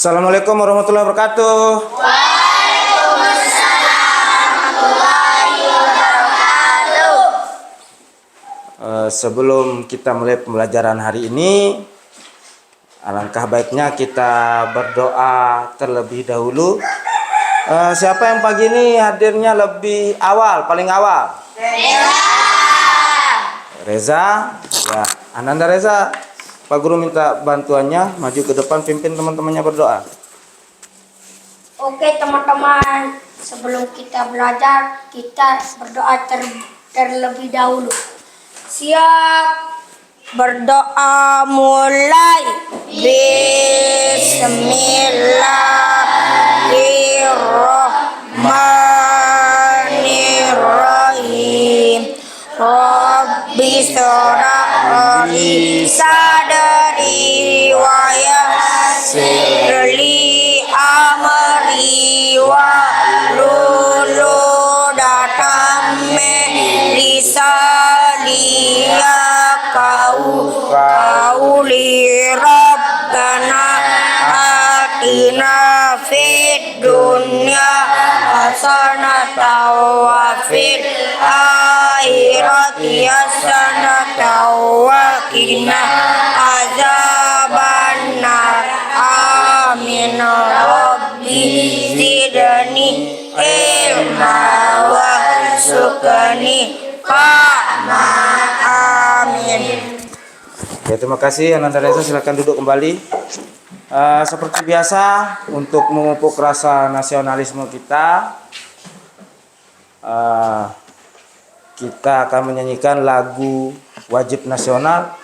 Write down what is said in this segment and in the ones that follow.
Assalamualaikum warahmatullahi wabarakatuh. Sebelum kita mulai pembelajaran hari ini, alangkah baiknya kita berdoa terlebih dahulu. Siapa yang pagi ini hadirnya lebih awal, paling awal? Reza. Ya, Ananda Reza. Pak Guru minta bantuannya, maju ke depan pimpin teman-temannya berdoa. Oke teman-teman, sebelum kita belajar, kita berdoa terlebih dahulu. Siap, berdoa mulai. Bismillahirrahmanirrahim. Rabbi shrah li sadri wa yassir li amri wahlul 'uqdatam min lisani qauli rabbana atina fid dunya hasanatan wa fil akhirati hasanatan wa qina azabannar. Amin. Rabbi zidni ilma warzuqni fahma. Amin. Ya, terima kasih Ananda Reza, silakan duduk kembali. Seperti biasa, untuk memupuk rasa nasionalisme kita, kita akan menyanyikan lagu wajib nasional.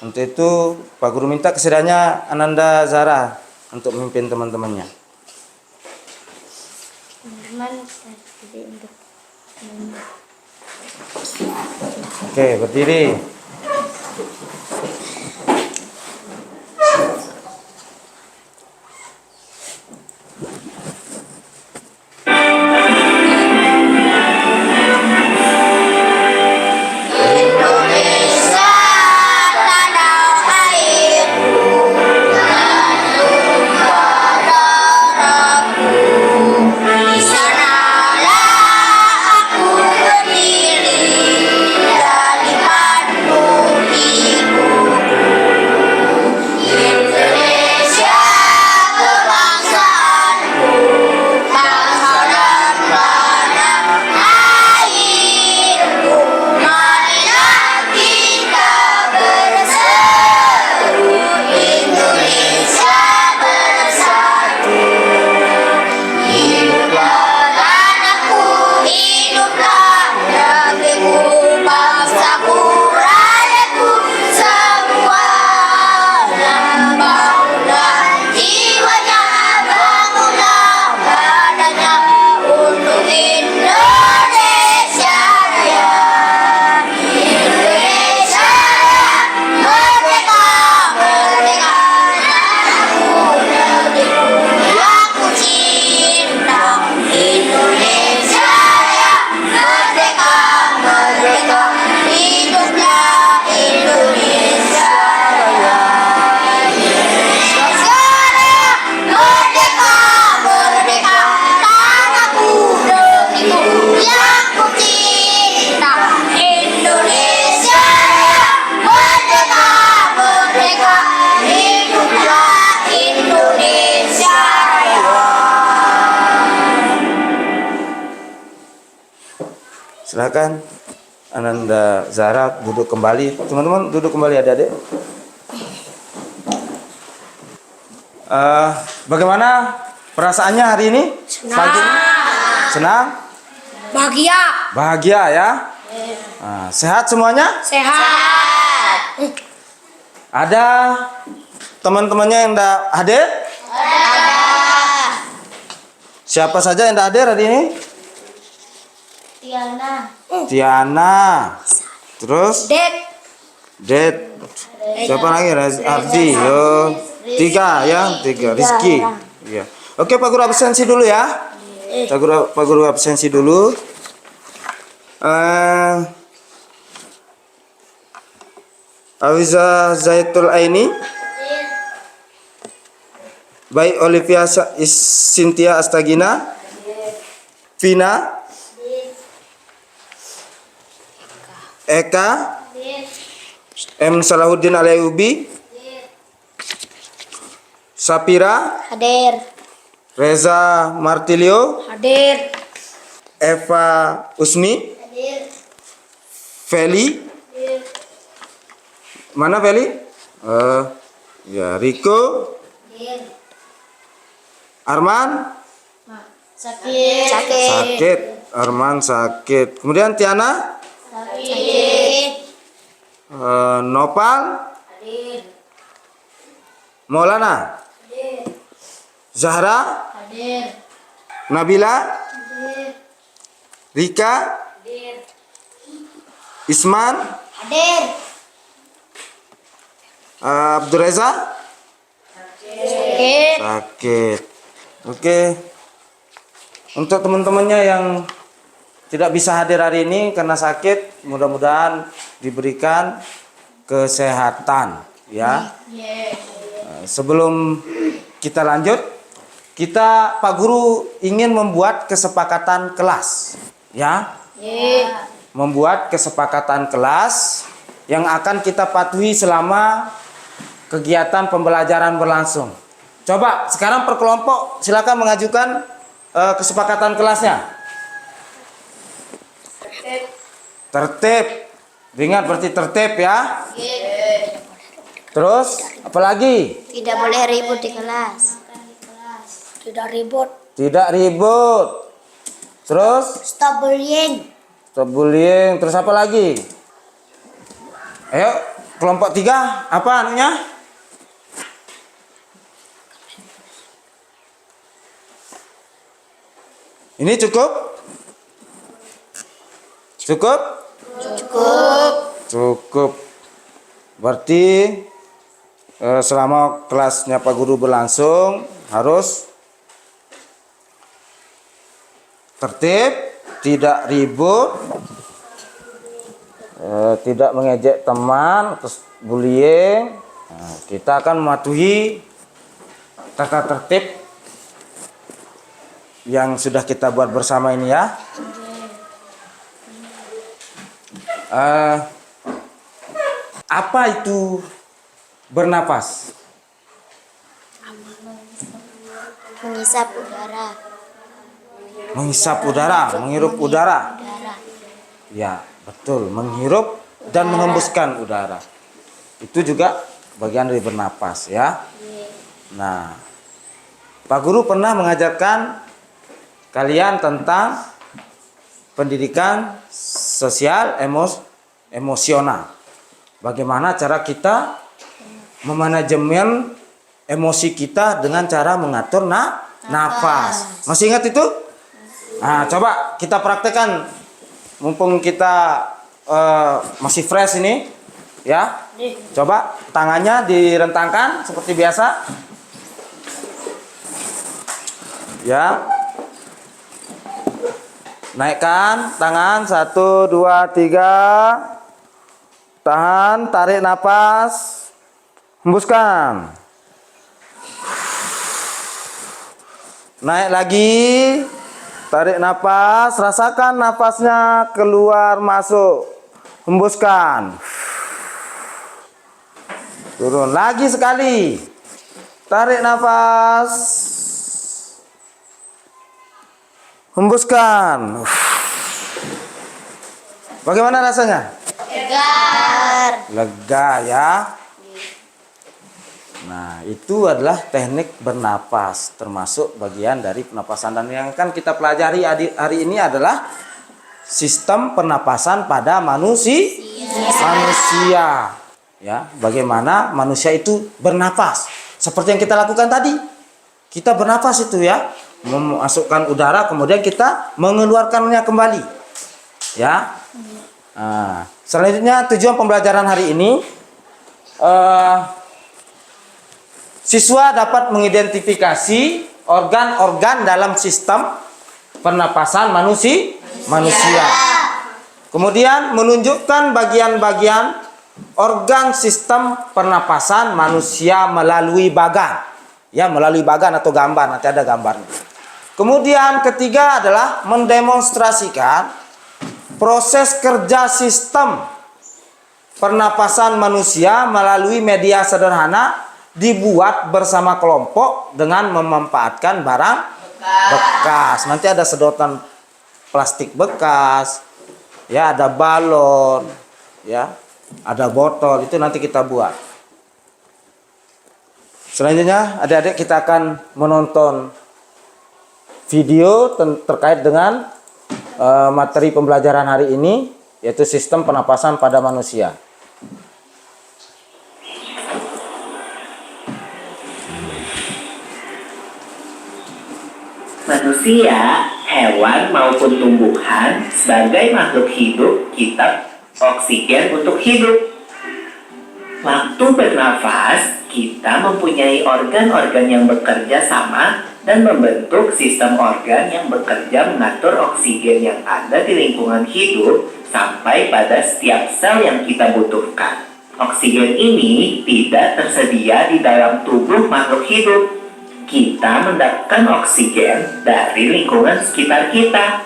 Untuk itu Pak Guru minta kesediaannya Ananda Zara untuk memimpin teman-temannya. Oke, berdiri. Silakan Ananda Zara duduk kembali. Teman-teman duduk kembali adik-adik. Bagaimana perasaannya hari ini? Senang. Senang? Bahagia. Bahagia ya? Sehat semuanya? Sehat. Ada teman-temannya yang tidak hadir? Ada. Siapa saja yang tidak hadir hari ini? Tiana. Terus? Det. Siapa lagi? Ardi. Yo. Tiga. Rizky. Iya. Oke, Pak Guru absensi dulu ya. Pak Guru absensi dulu. Awiza Zaitul Aini. Baik, Olivia Cynthia Astagina. Vina. Eka. M. Salahuddin Alayubi. Sapira. Hadir. Reza Martilio. Hadir. Eva Usmi. Hadir. Feli. Hadir. Mana Feli? Ya, Riko. Hadir. Arman. Sakit. Sakit. Sakit. Arman sakit. Kemudian Tiana. Sakit. Nopal. Hadir. Maulana. Hadir. Zahra. Hadir. Nabila. Hadir. Rika. Hadir. Isman. Hadir. Abdurreza. Sakit. Sakit. Oke. Untuk teman-temannya yang tidak bisa hadir hari ini karena sakit, mudah-mudahan diberikan kesehatan ya. Sebelum kita lanjut, Pak Guru ingin membuat kesepakatan kelas ya. Membuat kesepakatan kelas yang akan kita patuhi selama kegiatan pembelajaran berlangsung. Coba sekarang per kelompok silakan mengajukan kesepakatan kelasnya. Tertib. Ingat berarti tertib ya. Terus apalagi? Tidak boleh ribut di kelas. Tidak ribut. Tidak ribut. Terus Stop bullying. stop bullying. Terus apa lagi? Ayo kelompok 3 apa anunya? Ini cukup? Cukup? Cukup. Cukup. Berarti selama kelasnya Pak Guru berlangsung harus tertib, tidak ribut, tidak mengejek teman, terus bullying. Nah, kita akan mematuhi tata tertib yang sudah kita buat bersama ini ya. Apa itu bernapas? Menghisap udara. Menghisap udara, menghirup udara. Udara. Ya, betul. Menghirup dan menghembuskan udara. Itu juga bagian dari bernapas ya. Nah, Pak Guru pernah mengajarkan kalian tentang pendidikan sosial emosional. Bagaimana cara kita memanajemen emosi kita dengan cara mengatur nafas. Masih ingat itu? Nah, coba kita praktekkan mumpung kita masih fresh ini ya. Coba tangannya direntangkan seperti biasa. Ya. Naikkan tangan 1 2 3. Tahan, tarik napas. Hembuskan. Naik lagi. Tarik napas, rasakan napasnya keluar masuk. Hembuskan. Turun lagi sekali. Tarik napas. Hembuskan. Bagaimana rasanya? Segar. Lega ya. Nah, itu adalah teknik bernapas, termasuk bagian dari pernapasan. Dan yang akan kita pelajari hari ini adalah sistem pernapasan pada manusia. Ya, bagaimana manusia itu bernapas. Seperti yang kita lakukan tadi. Kita bernapas itu ya, memasukkan udara kemudian kita mengeluarkannya kembali. Ya. Nah, selanjutnya tujuan pembelajaran hari ini siswa dapat mengidentifikasi organ-organ dalam sistem pernapasan manusia. Kemudian menunjukkan bagian-bagian organ sistem pernapasan manusia melalui bagan. ya melalui bagan atau gambar, nanti ada gambarnya. Kemudian ketiga adalah mendemonstrasikan proses kerja sistem pernapasan manusia melalui media sederhana dibuat bersama kelompok dengan memanfaatkan barang bekas. Nanti ada sedotan plastik bekas, ya ada balon, ya ada botol, itu nanti kita buat. Selanjutnya adik-adik kita akan menonton video terkait dengan materi pembelajaran hari ini, yaitu sistem pernapasan pada manusia. Manusia, hewan maupun tumbuhan sebagai makhluk hidup kita oksigen untuk hidup. Waktu bernafas, kita mempunyai organ-organ yang bekerja sama dan membentuk sistem organ yang bekerja mengatur oksigen yang ada di lingkungan hidup sampai pada setiap sel yang kita butuhkan. Oksigen ini tidak tersedia di dalam tubuh makhluk hidup. Kita mendapatkan oksigen dari lingkungan sekitar kita.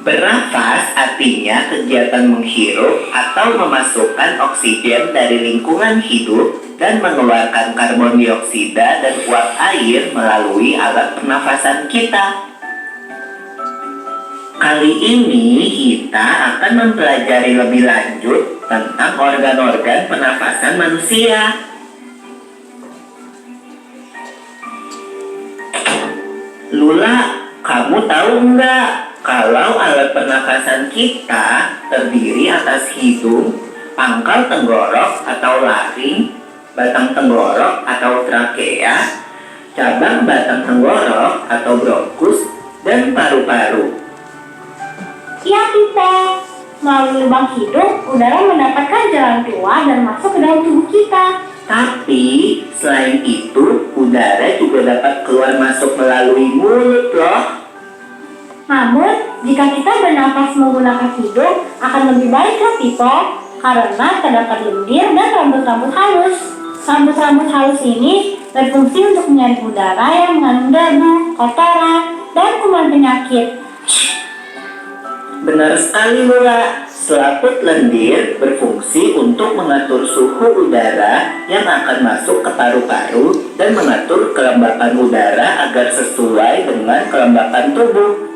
Bernafas artinya kegiatan menghirup atau memasukkan oksigen dari lingkungan hidup dan mengeluarkan karbon dioksida dan uap air melalui alat pernafasan kita. Kali ini kita akan mempelajari lebih lanjut tentang organ-organ pernafasan manusia. Lula, kamu tahu nggak kalau alat pernafasan kita terdiri atas hidung, pangkal tenggorok atau laring, batang tenggorok atau trakea, cabang batang tenggorok atau bronkus, dan paru-paru. Iya, Pipa. Melalui lubang hidung, udara mendapatkan jalan keluar dan masuk ke dalam tubuh kita. Tapi selain itu, udara juga dapat keluar masuk melalui mulut loh. Namun, jika kita bernafas menggunakan hidung, akan lebih baik loh, Pipa. Karena terdapat lendir dan rambut-rambut halus. Rambut-rambut halus ini berfungsi untuk menyaring udara yang mengandung debu, kotoran, dan kuman penyakit. Benar sekali, Lula. Selaput lendir berfungsi untuk mengatur suhu udara yang akan masuk ke paru-paru dan mengatur kelembapan udara agar sesuai dengan kelembapan tubuh.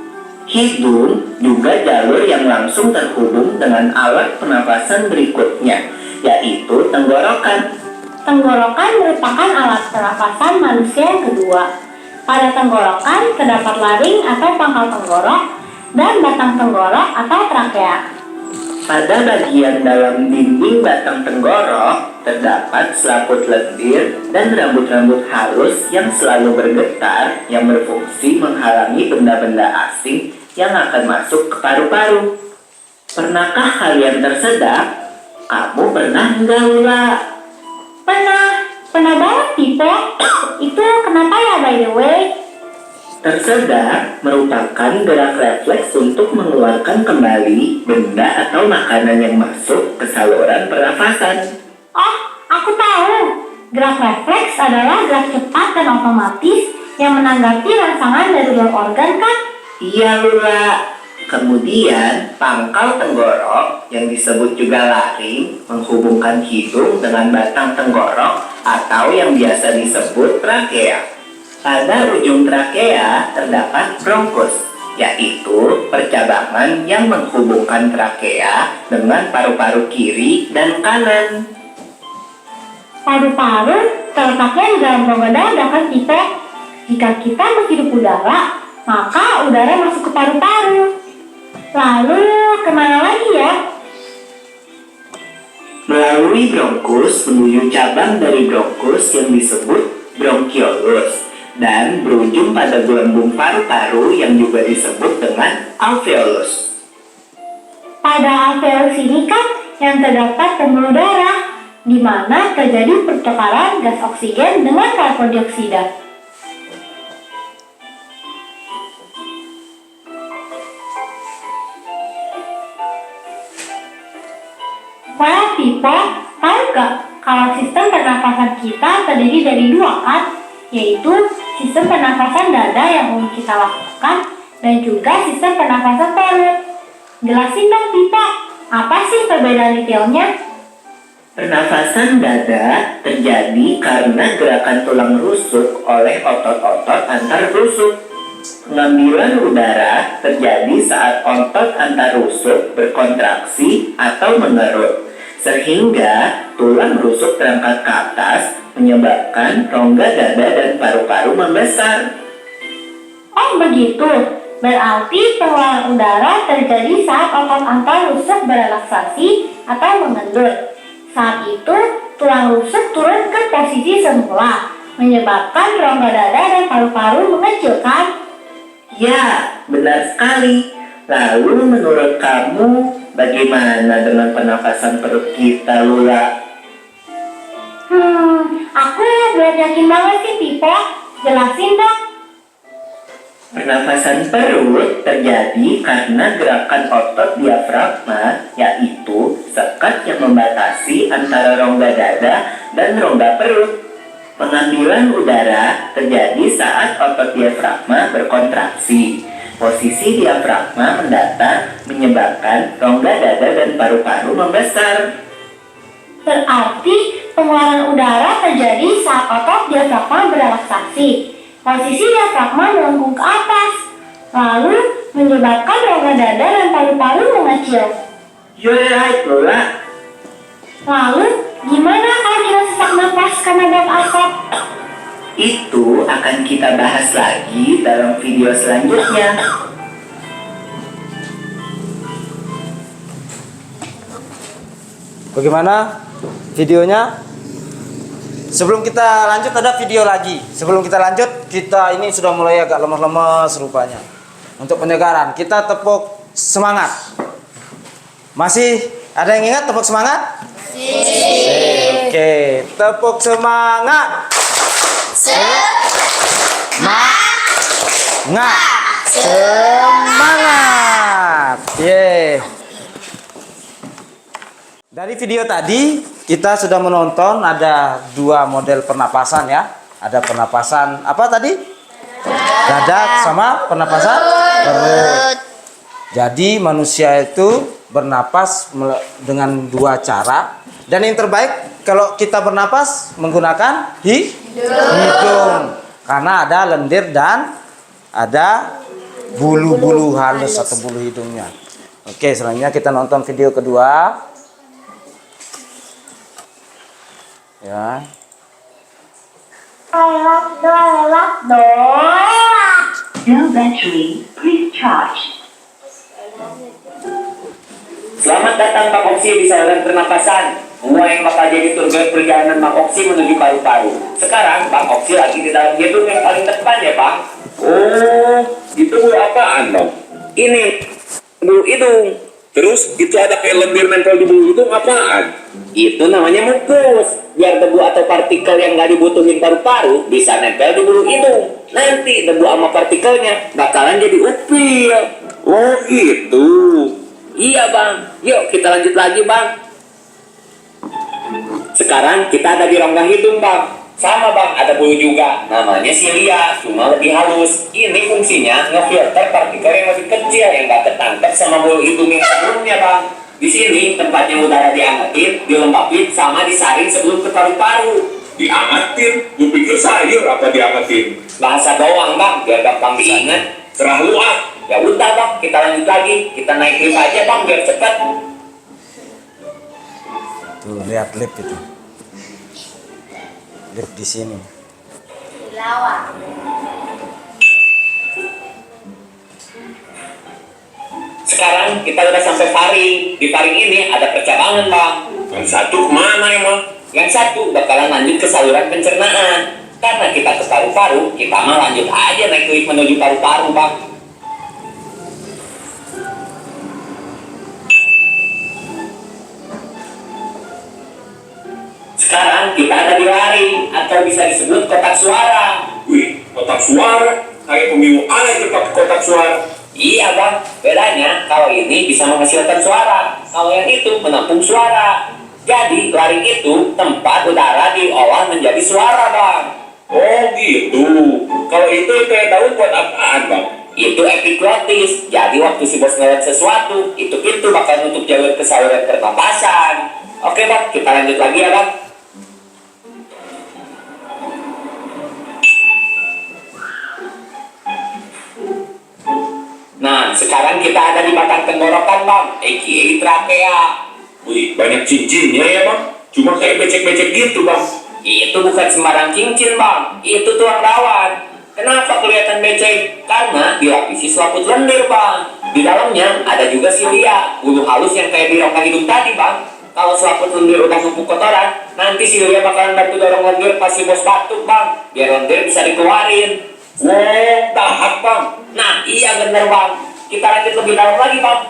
Hidung juga jalur yang langsung terhubung dengan alat pernafasan berikutnya, yaitu tenggorokan. Tenggorokan merupakan alat pernafasan manusia yang kedua. Pada tenggorokan terdapat laring atau pangkal tenggorok dan batang tenggorok atau trakea. Pada bagian dalam dinding batang tenggorok terdapat selaput lendir dan rambut-rambut halus yang selalu bergetar yang berfungsi menghalangi benda-benda asing yang akan masuk ke paru-paru. Pernahkah kalian tersedak? Kamu pernah enggak, Lula? Pernah banget, Pipa. Itu kenapa ya, by the way? Tersedak merupakan gerak refleks untuk mengeluarkan kembali benda atau makanan yang masuk ke saluran pernafasan. Oh, aku tahu. Gerak refleks adalah gerak cepat dan otomatis yang menanggapi rangsangan dari luar organ, kan? Iya, Lula. Kemudian, pangkal tenggorok yang disebut juga laring menghubungkan hidung dengan batang tenggorok atau yang biasa disebut trakea. Pada ujung trakea terdapat bronkus, yaitu percabangan yang menghubungkan trakea dengan paru-paru kiri dan kanan. Paru-paru terletaknya di dalam rongga dada, kan, Pipa? Jika kita menghirup udara, maka udara masuk ke paru-paru. Lalu, kemana lagi ya? Melalui bronkus menuju cabang dari bronkus yang disebut bronkiolus dan berujung pada gelembung paru-paru yang juga disebut dengan alveolus. Pada alveolus ini kan yang terdapat pembuluh darah, di mana terjadi pertukaran gas oksigen dengan karbon dioksida. Wah, Pipa, tahu gak kalau sistem pernafasan kita terdiri dari dua, kan? yaitu sistem pernafasan dada yang umum kita lakukan dan juga sistem pernafasan perut. Jelasin dong Pipa, apa sih perbedaan detailnya? Pernafasan dada terjadi karena gerakan tulang rusuk oleh otot-otot antar rusuk. Pengambilan udara terjadi saat otot antar rusuk berkontraksi atau mengerut, sehingga tulang rusuk terangkat ke atas menyebabkan rongga dada dan paru-paru membesar. Oh begitu, berarti pengeluaran udara terjadi saat otot antar rusuk berelaksasi atau mengendur. Saat itu, tulang rusuk turun ke posisi semula, menyebabkan rongga dada dan paru-paru mengecilkan. Ya, benar sekali. Lalu menurut kamu, bagaimana dengan pernafasan perut kita, Lula? Aku belum yakin banget sih Pipa, jelasin dong. Pernafasan perut terjadi karena gerakan otot diafragma, yaitu sekat yang membatasi antara rongga dada dan rongga perut. Pengambilan udara terjadi saat otot diafragma berkontraksi. Posisi diafragma mendatar menyebabkan rongga dada dan paru-paru membesar. Berarti pengeluaran udara terjadi saat otot diafragma berelaksasi. Posisi diafragma melengkung ke atas, lalu menyebabkan rongga dada dan paru-paru mengecil. You're right, Lola. Lalu, gimana kalau kita sesak napas karena banyak asap? Itu akan kita bahas lagi dalam video selanjutnya. Bagaimana videonya? Sebelum kita lanjut ada video lagi. Sebelum kita lanjut, kita ini sudah mulai agak lemes-lemes rupanya. Untuk penyegaran, kita tepuk semangat. Masih ada yang ingat tepuk semangat? Oke, tepuk semangat. Semangat. Dari video tadi kita sudah menonton ada dua model pernapasan ya. Ada pernapasan apa tadi? Dada sama pernapasan perut. Jadi manusia itu bernapas dengan dua cara. Dan yang terbaik kalau kita bernapas menggunakan hidung. Karena ada lendir dan ada bulu-bulu halus atau bulu hidungnya. Oke, selanjutnya kita nonton video kedua. Ya. No battery, please charge. Selamat datang Pak Oksi di saluran pernapasan. Semua yang bakal jadi tour guide perjalanan Pak Oksi menuju paru-paru. Sekarang Pak Oksi lagi di dalam gedung yang paling depan ya Bang. Oh, itu bulu apaan dong? Ini bulu hidung. Terus itu ada kayak lendir nempel di bulu hidung apaan? Itu namanya mukus. Biar debu atau partikel yang nggak dibutuhin paru-paru bisa nempel di bulu hidung. Nanti debu sama partikelnya bakalan jadi upil. Oh gitu. Iya Bang. Yuk kita lanjut lagi Bang. Sekarang kita ada di rongga hidung Bang. Sama Bang, ada bulu juga. Namanya silia, cuma lebih halus. Ini fungsinya ngefilter partikel yang lebih kecil yang nggak ketangkep sama bulu hidung yang sebelumnya Bang. Di sini tempatnya udara diangetin, dilembapin, sama disaring sebelum ke paru-paru. Diangetin? Gue pikir sayur apa diangetin? Bahasa doang Bang, biar gampang diingat. Serah lu ah. Ya udah Bang, kita lanjut lagi. Kita naik lift aja Bang, biar cepet. Tuh lihat lift itu. Lift di sini. Sekarang kita udah sampai faring. Di faring ini ada percabangan Bang. Yang satu kemana emang? Yang satu bakalan lanjut ke saluran pencernaan. Karena kita ke paru-paru, kita mah lanjut aja naik lift menuju paru-paru Bang. Sekarang kita ada di laring atau bisa disebut kotak suara. Wih, kotak suara. Kayak pemilu aja pakai kotak suara. Iya Bang, bedanya kalau ini bisa menghasilkan suara, kalau yang itu menampung suara. Jadi laring itu tempat udara diolah menjadi suara Bang. Oh gitu. Kalau itu daun buat apaan bang? Itu epiglotis. Jadi waktu si bos ngeliat sesuatu, itu pintu bakal nutup jalur ke saluran pernapasan. Oke bang, kita lanjut lagi ya bang. Nah, sekarang kita ada di batang tenggorokan bang, aka trakea. Wih, banyak cincinnya ya bang. Cuma kayak becek-becek gitu bang. Itu bukan sembarang cincin bang, itu tulang rawan. Kenapa kelihatan becek? Karena dilapisi selaput lendir bang. Di dalamnya ada juga silia, bulu halus yang kayak di rongga hidung tadi bang. Kalau selaput lendir udah numpuk kotoran, nanti silia bakalan bantu dorong lendir pas si bos batuk bang, biar lendir bisa dikeluarin. Wah, tahap bang. Nah iya bener bang, kita lanjut lebih dalam lagi bang.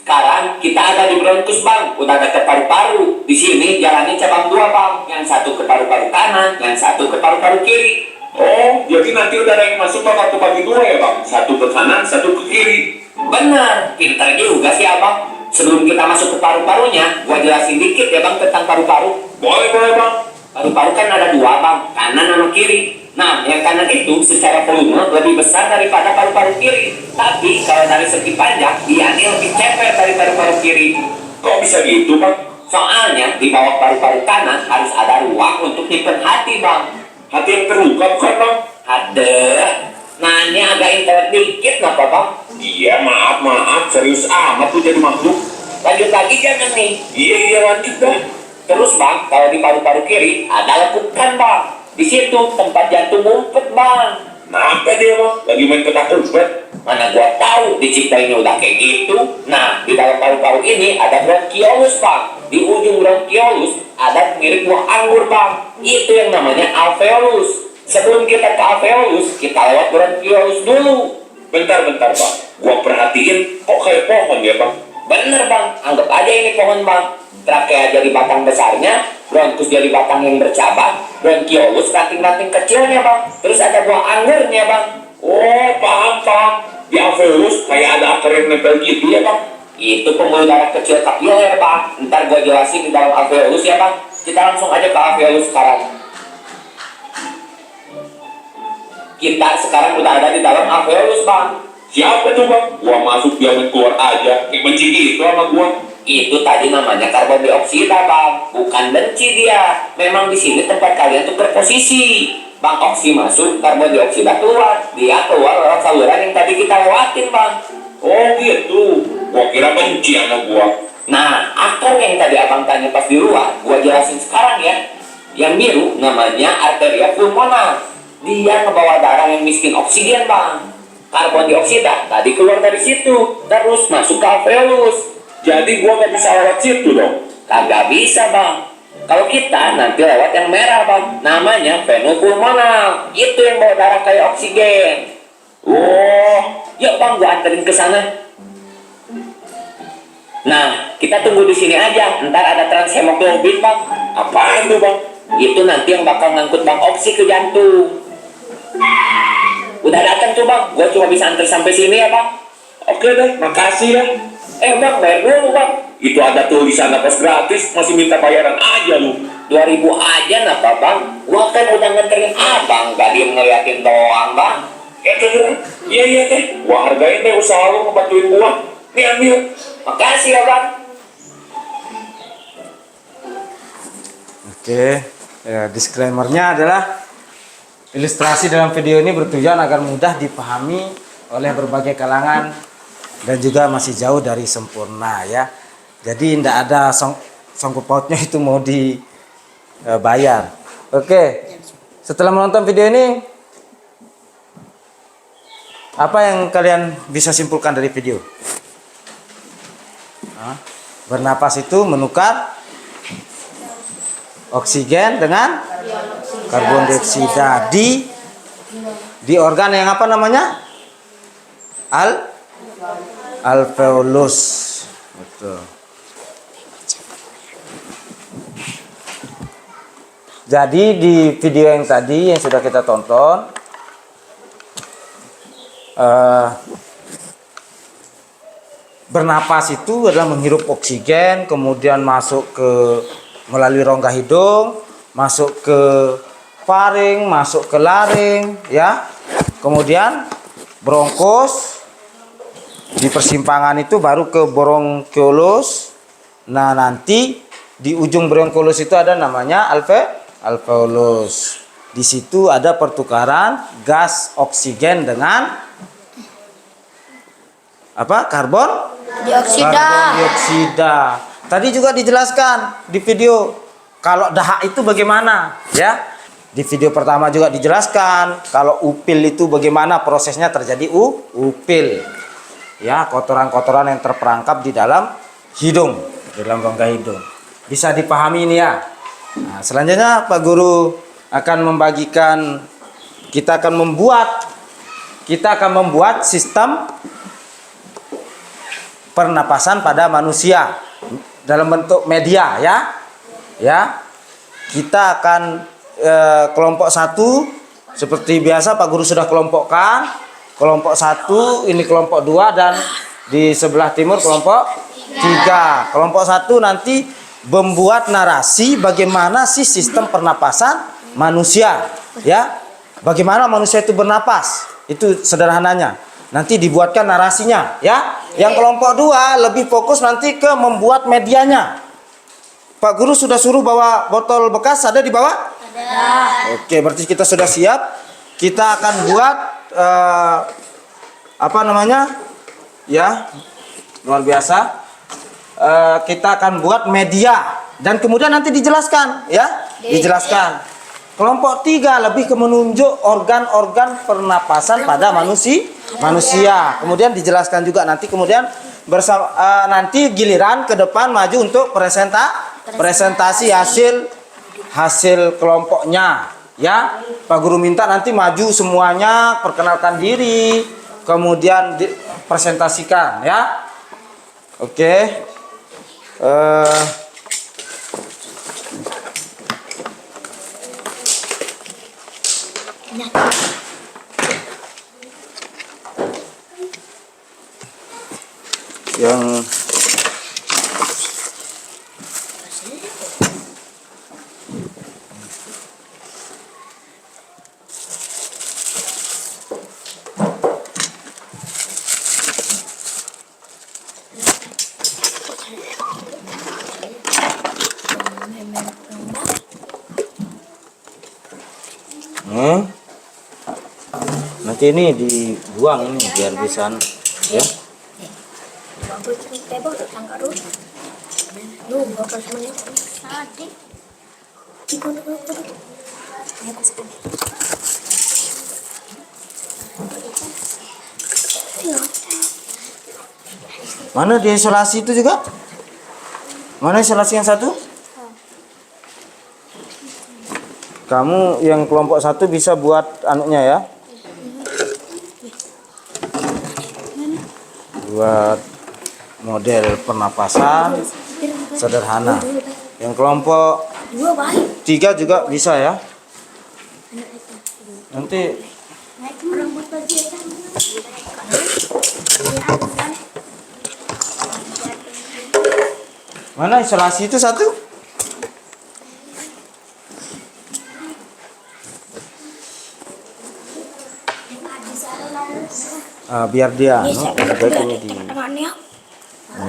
Sekarang kita ada di bronkus bang, udah dekat paru-paru. Di sini jalannya cabang dua bang, yang satu ke paru-paru kanan, yang satu ke paru-paru kiri. Oh, jadi nanti udara yang masuk bakal kebagi dua ya bang? Satu ke kanan, satu ke kiri. Bener, pintar juga sih abang. Sebelum kita masuk ke paru-parunya, gua jelasin dikit ya bang tentang paru-paru. Boleh bang. Paru-paru kan ada dua bang, kanan sama kiri. Nah, yang kanan itu secara volume lebih besar daripada paru-paru kiri. Tapi kalau dari segi panjang, dia ini lebih ceper dari paru-paru kiri. Kok bisa gitu bang? Soalnya di bawah paru-paru kanan harus ada ruang untuk nyimpen hati bang. Hati yang terluka bukan bang? Ada. Nanya agak internet dikit napa bang? Iya, maaf, serius amat tuh jadi makhluk. Lanjut lagi jangan nih. Iya, lanjut dah. Terus bang, kalau di paru-paru kiri ada lekukan bang. Di situ tempat jantung ngumpet bang. Kenapa dia bang? Lagi main petak umpet? Mana gua tahu diciptainnya udah kayak gitu. Nah, di dalam paru-paru ini ada bronkiolus bang. Di ujung bronkiolus ada mirip buah anggur bang. Itu yang namanya alveolus. Sebelum kita ke alveolus, kita lewat bronkiolus dulu. Bentar bang. Gua perhatiin kok kayak pohon ya bang? Bener bang, anggap aja ini pohon bang. Trakea jadi batang besarnya, bronkus jadi batang yang bercabang, bronkiolus ranting-ranting kecilnya bang. Terus ada buah anggurnya bang. Oh, paham. Di alveolus kayak ada akar yang nempel gitu ya bang? Itu pembuluh darah kecil kapiler bang. Ntar gua jelasin di dalam alveolus ya bang. Kita langsung aja ke alveolus sekarang. Kita sekarang udah ada di dalam alveolus bang. Siapa tuh bang? Gua masuk dia main keluar aja. Kayak benci gitu sama gua. Itu tadi namanya karbon dioksida bang, bukan benci dia. Memang di sini tempat kalian tuh berposisi. Bang oksi masuk, karbon dioksida keluar. Dia keluar lewat saluran yang tadi kita lewatin bang. Oh gitu. Gua kira benci sama gua. Nah, akar yang tadi abang tanya pas di luar, gua jelasin sekarang ya. Yang biru namanya arteria pulmonar. Dia ngebawa darah yang miskin oksigen bang. Karbon dioksida tadi keluar dari situ, terus masuk ke alveolus. Jadi gua nggak bisa lewat situ dong? Kagak bisa bang. Kalau kita nanti lewat yang merah bang, namanya venopulmonal. Itu yang bawa darah kayak oksigen. Oh, Yuk bang, gua anterin ke sana. Nah, kita tunggu di sini aja. Ntar ada transhemoglobin bang. apaan tuh bang? Itu nanti yang bakal ngangkut bang oksi ke jantung. Udah datang tuh bang. Gua cuma bisa anter sampai sini ya bang. Oke deh, makasih ya. Bang, bayar dulu bang. Itu ada tulisan nafas gratis, masih minta bayaran aja lu. 2.000 aja napa bang? Gua kan udah nganterin abang, gak diem ngeliatin doang bang. Iya deh, gua hargain deh usaha lu ngebantuin gua. Nih ambil. Makasih ya bang. Oke, ya, disclaimer-nya adalah ilustrasi dalam video ini bertujuan agar mudah dipahami oleh berbagai kalangan dan juga masih jauh dari sempurna ya. Jadi tidak ada sangkut pautnya itu mau dibayar. Oke, setelah menonton video ini, apa yang kalian bisa simpulkan dari video? Bernapas itu menukar oksigen dengan karbon dioksida di organ yang apa namanya? Alveolus. Betul. Jadi di video yang tadi yang sudah kita tonton, Bernapas itu adalah menghirup oksigen, kemudian masuk ke melalui rongga hidung, masuk ke faring, masuk ke laring, ya. Kemudian bronkus, di persimpangan itu baru ke bronkiolus. Nah, nanti di ujung bronkiolus itu ada namanya alveolus. Di situ ada pertukaran gas oksigen dengan apa? Karbon dioksida. Tadi juga dijelaskan di video kalau dahak itu bagaimana, ya. Di video pertama juga dijelaskan kalau upil itu bagaimana prosesnya terjadi upil. Ya, kotoran-kotoran yang terperangkap di dalam hidung, di dalam rongga hidung. Bisa dipahami ini ya. Nah, selanjutnya Pak Guru akan membagikan, kita akan membuat sistem pernapasan pada manusia dalam bentuk media, ya. Kita akan kelompok 1 seperti biasa Pak Guru sudah kelompokkan. Kelompok 1 ini kelompok 2 dan di sebelah timur kelompok 3. Kelompok 1 nanti membuat narasi bagaimana sih sistem pernapasan manusia, ya. Bagaimana manusia itu bernapas? Itu sederhananya. Nanti dibuatkan narasinya, ya. Yang kelompok 2 lebih fokus nanti ke membuat medianya. Pak Guru sudah suruh bawa botol bekas, ada di bawah? Ada. Oke, berarti kita sudah siap. Kita akan buat apa namanya? Ya, luar biasa. Kita akan buat media dan kemudian nanti dijelaskan, ya. Dijelaskan. Kelompok 3 lebih ke menunjuk organ-organ pernapasan pada manusia. Kemudian dijelaskan juga nanti kemudian bersama nanti giliran ke depan maju untuk presentasi hasil kelompoknya, ya. Pak Guru minta nanti maju semuanya, perkenalkan diri, kemudian presentasikan, ya. Oke. Yang nanti ini dibuang ini biar bisa, ya. Mana di isolasi itu juga? Mana isolasi yang 1? Kamu yang kelompok 1 bisa buat anunya, ya. Buat model pernapasan sederhana. Yang kelompok 3 juga bisa, ya. Nanti mana isolasi itu 1? Biar dia baik ini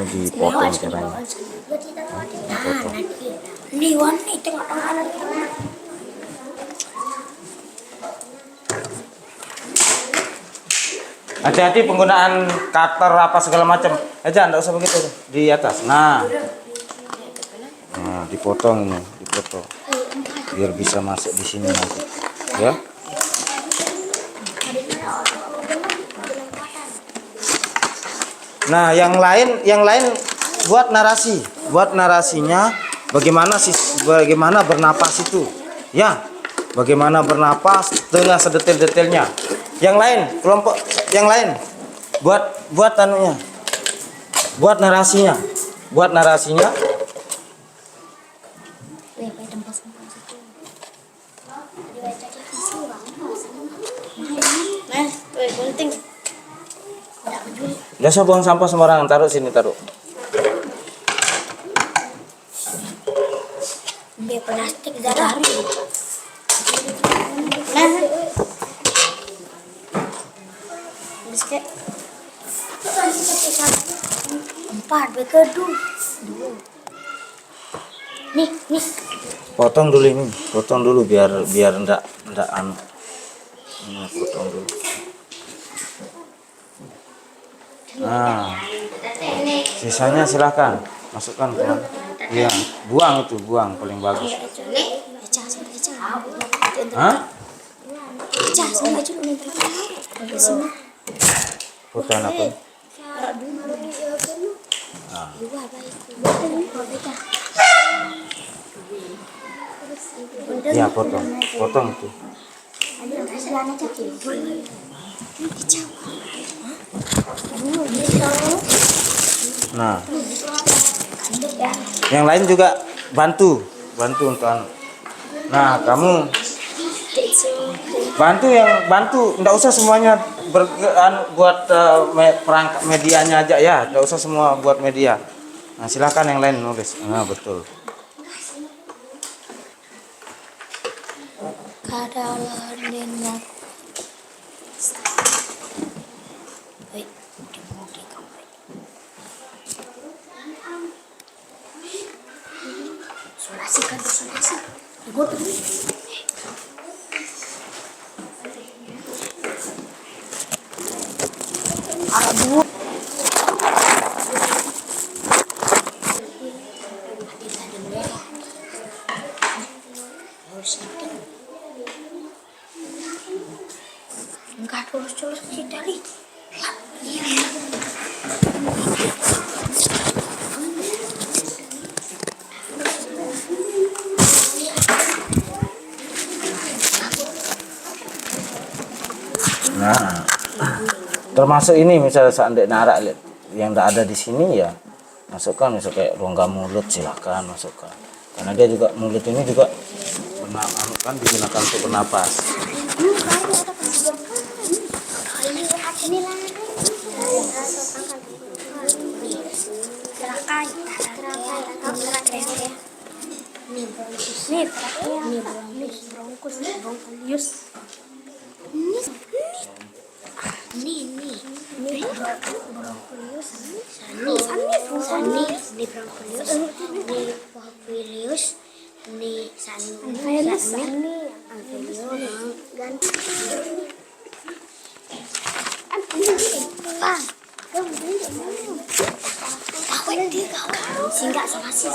dipotong caranya. Hati-hati penggunaan cutter apa segala macam. Aja enggak usah begitu di atas. Nah, dipotong ini, dipotong. Biar bisa masuk di sini nanti. Ya. Nah, yang lain buat narasi. Buat narasinya bagaimana bernapas itu. Ya. Bagaimana bernapas dengan sedetail-detailnya. Yang lain, kelompok yang lain buat anunya. Buat narasinya. Udah usah buang sampah sembarangan, taruh sini, taruh. Biar plastik cari. Nah, biskuit. Empat, bekedu. Nih. Potong dulu ini, potong dulu biar enggak anu. Ini potong dulu. Nah, sisanya silakan masukkan ke. Iya, buang itu, buang paling bagus. Hah? Potong apa? Nah. Ya, potong itu. Nah, yang lain juga bantu untuk anu. Nah, kamu bantu, enggak usah semuanya buat perangkat medianya aja ya, enggak usah semua buat media. Nah, silakan yang lain nulis. Nah, betul. Kadalaninnya. Sonasi. Ibu tuh. Aduh. Enggak terus kita nih. Nah, termasuk ini misalnya seandainya arak yang tidak ada di sini ya masukkan, misalnya kayak rongga mulut silahkan masukkan, karena dia juga mulut ini juga kan digunakan untuk bernapas. Singgah sonasi.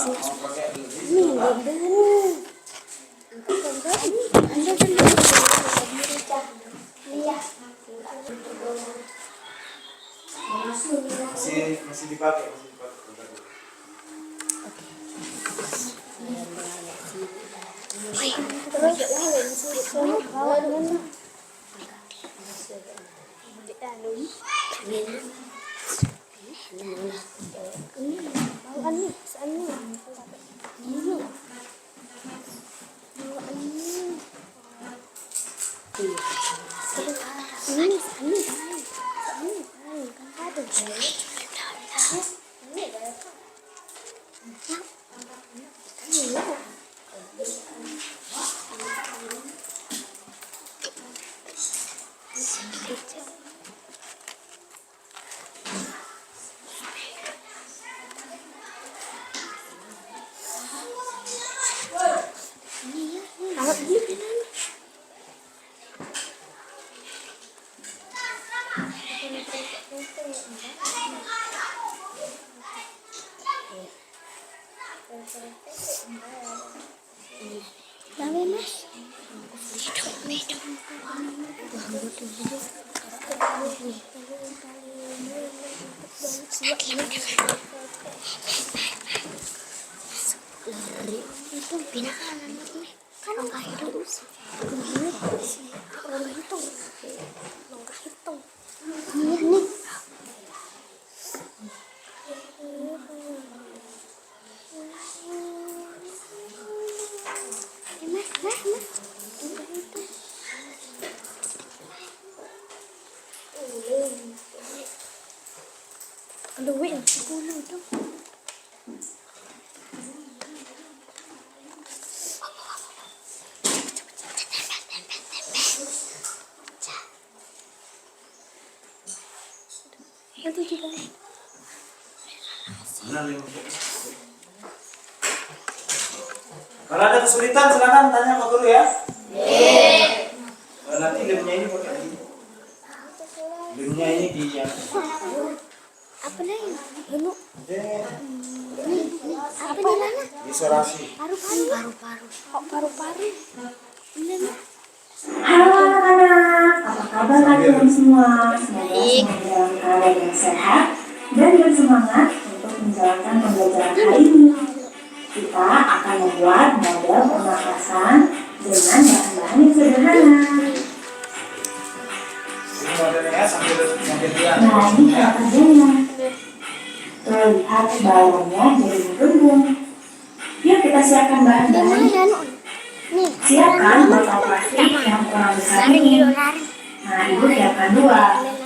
Masih dipakai. Itu binaan anaknya kan nggak hidup nggak hitung iya nih Itu juga. Kalau ada kesulitan silakan tanya Pak Guru ya. Nanti lemnya ini pakai ini. Lemnya ini di yang Apa nih? Ini apa namanya? isolasi. Paru-paru. Kok paru-paru? Ini nih. Halo anak-anak, apa kabar kalian semua? Semoga dalam keadaan yang sehat dan bersemangat untuk menjalankan pembelajaran hari ini. Kita akan membuat model pernapasan dengan bahan-bahan yang sederhana. Ini modelnya sambil lihat. Nah, ini cara kerjanya. Terlihat balonnya jadi mengembung. Yuk kita siapkan bahan-bahan. Nih. Siapkan botol plastik yang ukuran besar ini. Nah, ibu siapkan 2.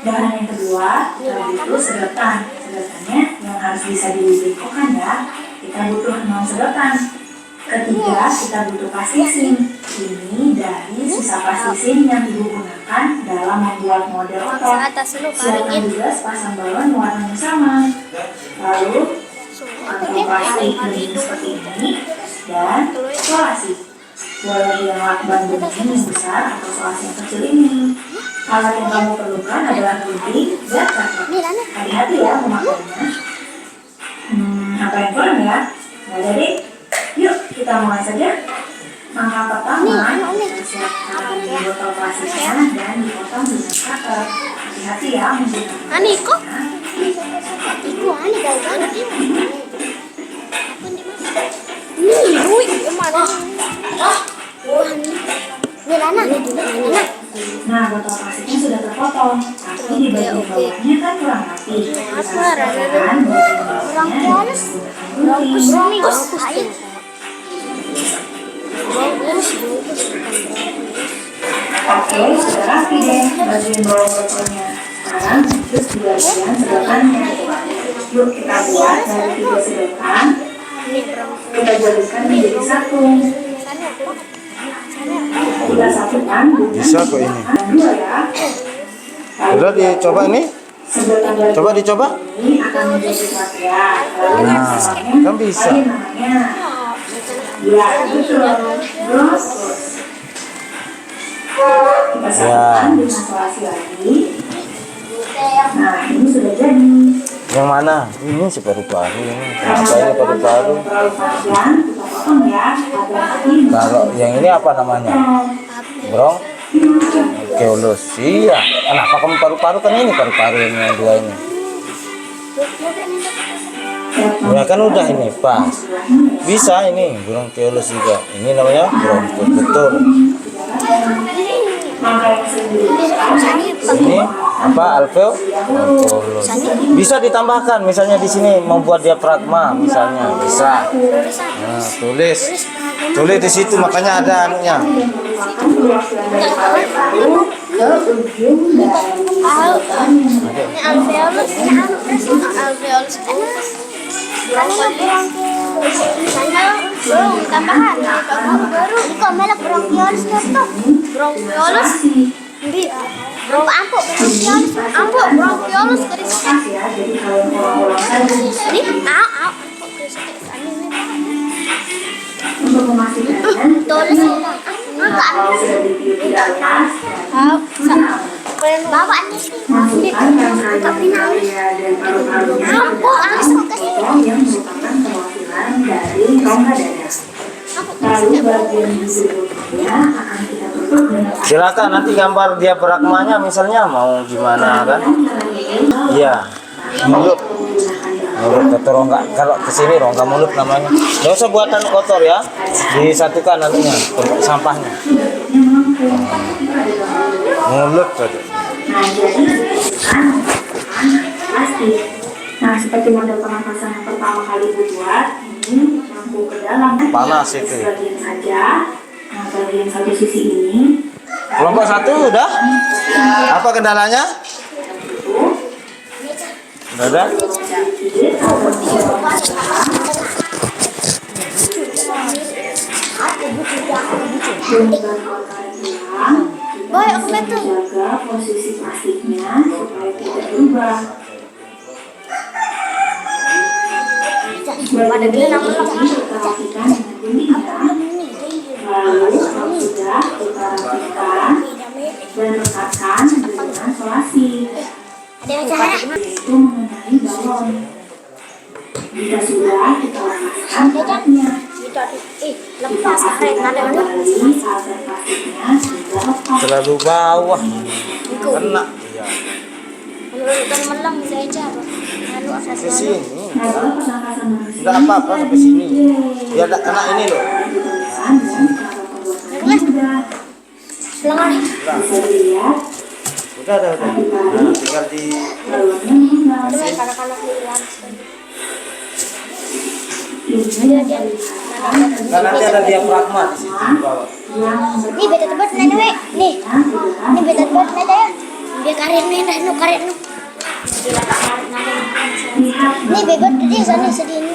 Bahan yang kedua, kita butuh sedotan. Sedotannya yang harus bisa dibekukan ya. Kita butuh 6 sedotan. Ketiga, kita butuh pastisin. Ini dari sisa pastisin yang ibu gunakan dalam membuat model otot. Siapkan juga sepasang balon warnanya sama. Lalu, kantong plastik bening seperti ini dan solasi. Boleh yang lakban bening yang besar atau solasi yang kecil ini. Alat yang kamu perlukan adalah gunting dan karton. Hati-hati ya memakainya. Apa yang kurang ya? Nah, jadi yuk kita mulai saja. Langkah pertama, kita siapkan botol plastiknya dan dipotong dengan cutter. Hati-hati ya menggunakannya. Ani kok? Iku ani gagal. Nih, wui, mana? Ini Lana. Nah, botol plastiknya sudah terpotong, tapi di bagian bawahnya kan kurang rapi. Kita siapkan bagian bawahnya dengan gunting. Oke, sudah rapi deh bagian bawah botolnya. Sekarang lanjut di bagian sedotannya. Yuk kita buat dari 3 sedotan. Kita jadikan menjadi 1. Kita satukan dengan Bisa kok ini. 2 ya. Udah dicoba ini? Sedotan dari Coba dicoba. ini akan menjadi pakaian. Lalu yang Nah, satunya kan bisa. tadi namanya. Ya, betul. Terus kita satukan dengan solasi lagi. Nah, ini sudah jadi. Yang mana? Ini si paru-paru ini. Karena Apa ini paru-paru? terlalu panjang, kita potong ya. Agar nanti Kalau yang ini apa namanya? Bro? Keolus. Iya. Kenapa kamu paru-paru kan ini paru-paru yang 2 ini? Ya kan udah ini pas. Bisa ini burung keolus juga. Ini namanya bronkus betul. Ini apa alveo? Alveolus. Bisa ditambahkan misalnya di sini membuat diafragma misalnya bisa. Nah, tulis di situ makanya ada anunya. Tambahan baru ikaw melak bronchiolis na to. Bronchiolis. Hindi. Ampo bronchiolis. Ampo bronchiolis dari sakit. Jadi ampo dari sakit. Untuk memastikan Tulis kalau sudah dipilih di atas, bawa ini. masukkan rangkaian area dan paru-parunya Ampo alis potong yang merupakan perwakilan dari rongga dada. Lalu bagian di sebelumnya akan kita tutup dengan Silakan nanti gambar diafragmanya misalnya mau gimana kan? Iya. Mulut. Mulut atau rongga. Kalau kesini rongga mulut namanya. Gak usah buatan kotor ya. Disatukan nantinya sampahnya. Mulut saja. Nah, jadi plastik. Nah, seperti model pernapasan yang pertama kali dibuat, ini lampu ke dalam. Panas itu. Sebagian saja. Nah, bagian satu sisi ini. Kelompok 1 udah? Apa kendalanya? Udah ada? Boy, aku betul. Jaga posisi plastiknya supaya tidak berubah. Pada dia nama Kita rapikan dengan gunting ya. Lalu kalau sudah kita rapikan dan rekatkan dengan solasi. ada acara. Itu mengenai balon. Jika sudah kita lepaskan karetnya. Lepas karet ada mana? Kembali agar plastiknya sudah lepas. Terlalu bawah. Kena. Iya. Bukan malam saya acara. Lalu ada Ke sini. Kalau pasang-pasang manusia, Enggak apa-apa sampai sini. Biar enggak kena ini loh. dipasang dengan cara pembuatan mudah. Lengan. Bisa dilihat Udah. Nah, tinggal di balonnya mengembang. Dengan kanak-kanak hilang. Ini adalah Nah, nanti ada diafragma di situ di bawah. yang Nih beta tebet nana we. Nih. Ini beta tebet nana ya. Biar karet nih dah nu karet nu. Nih bebet di sana sedih ni.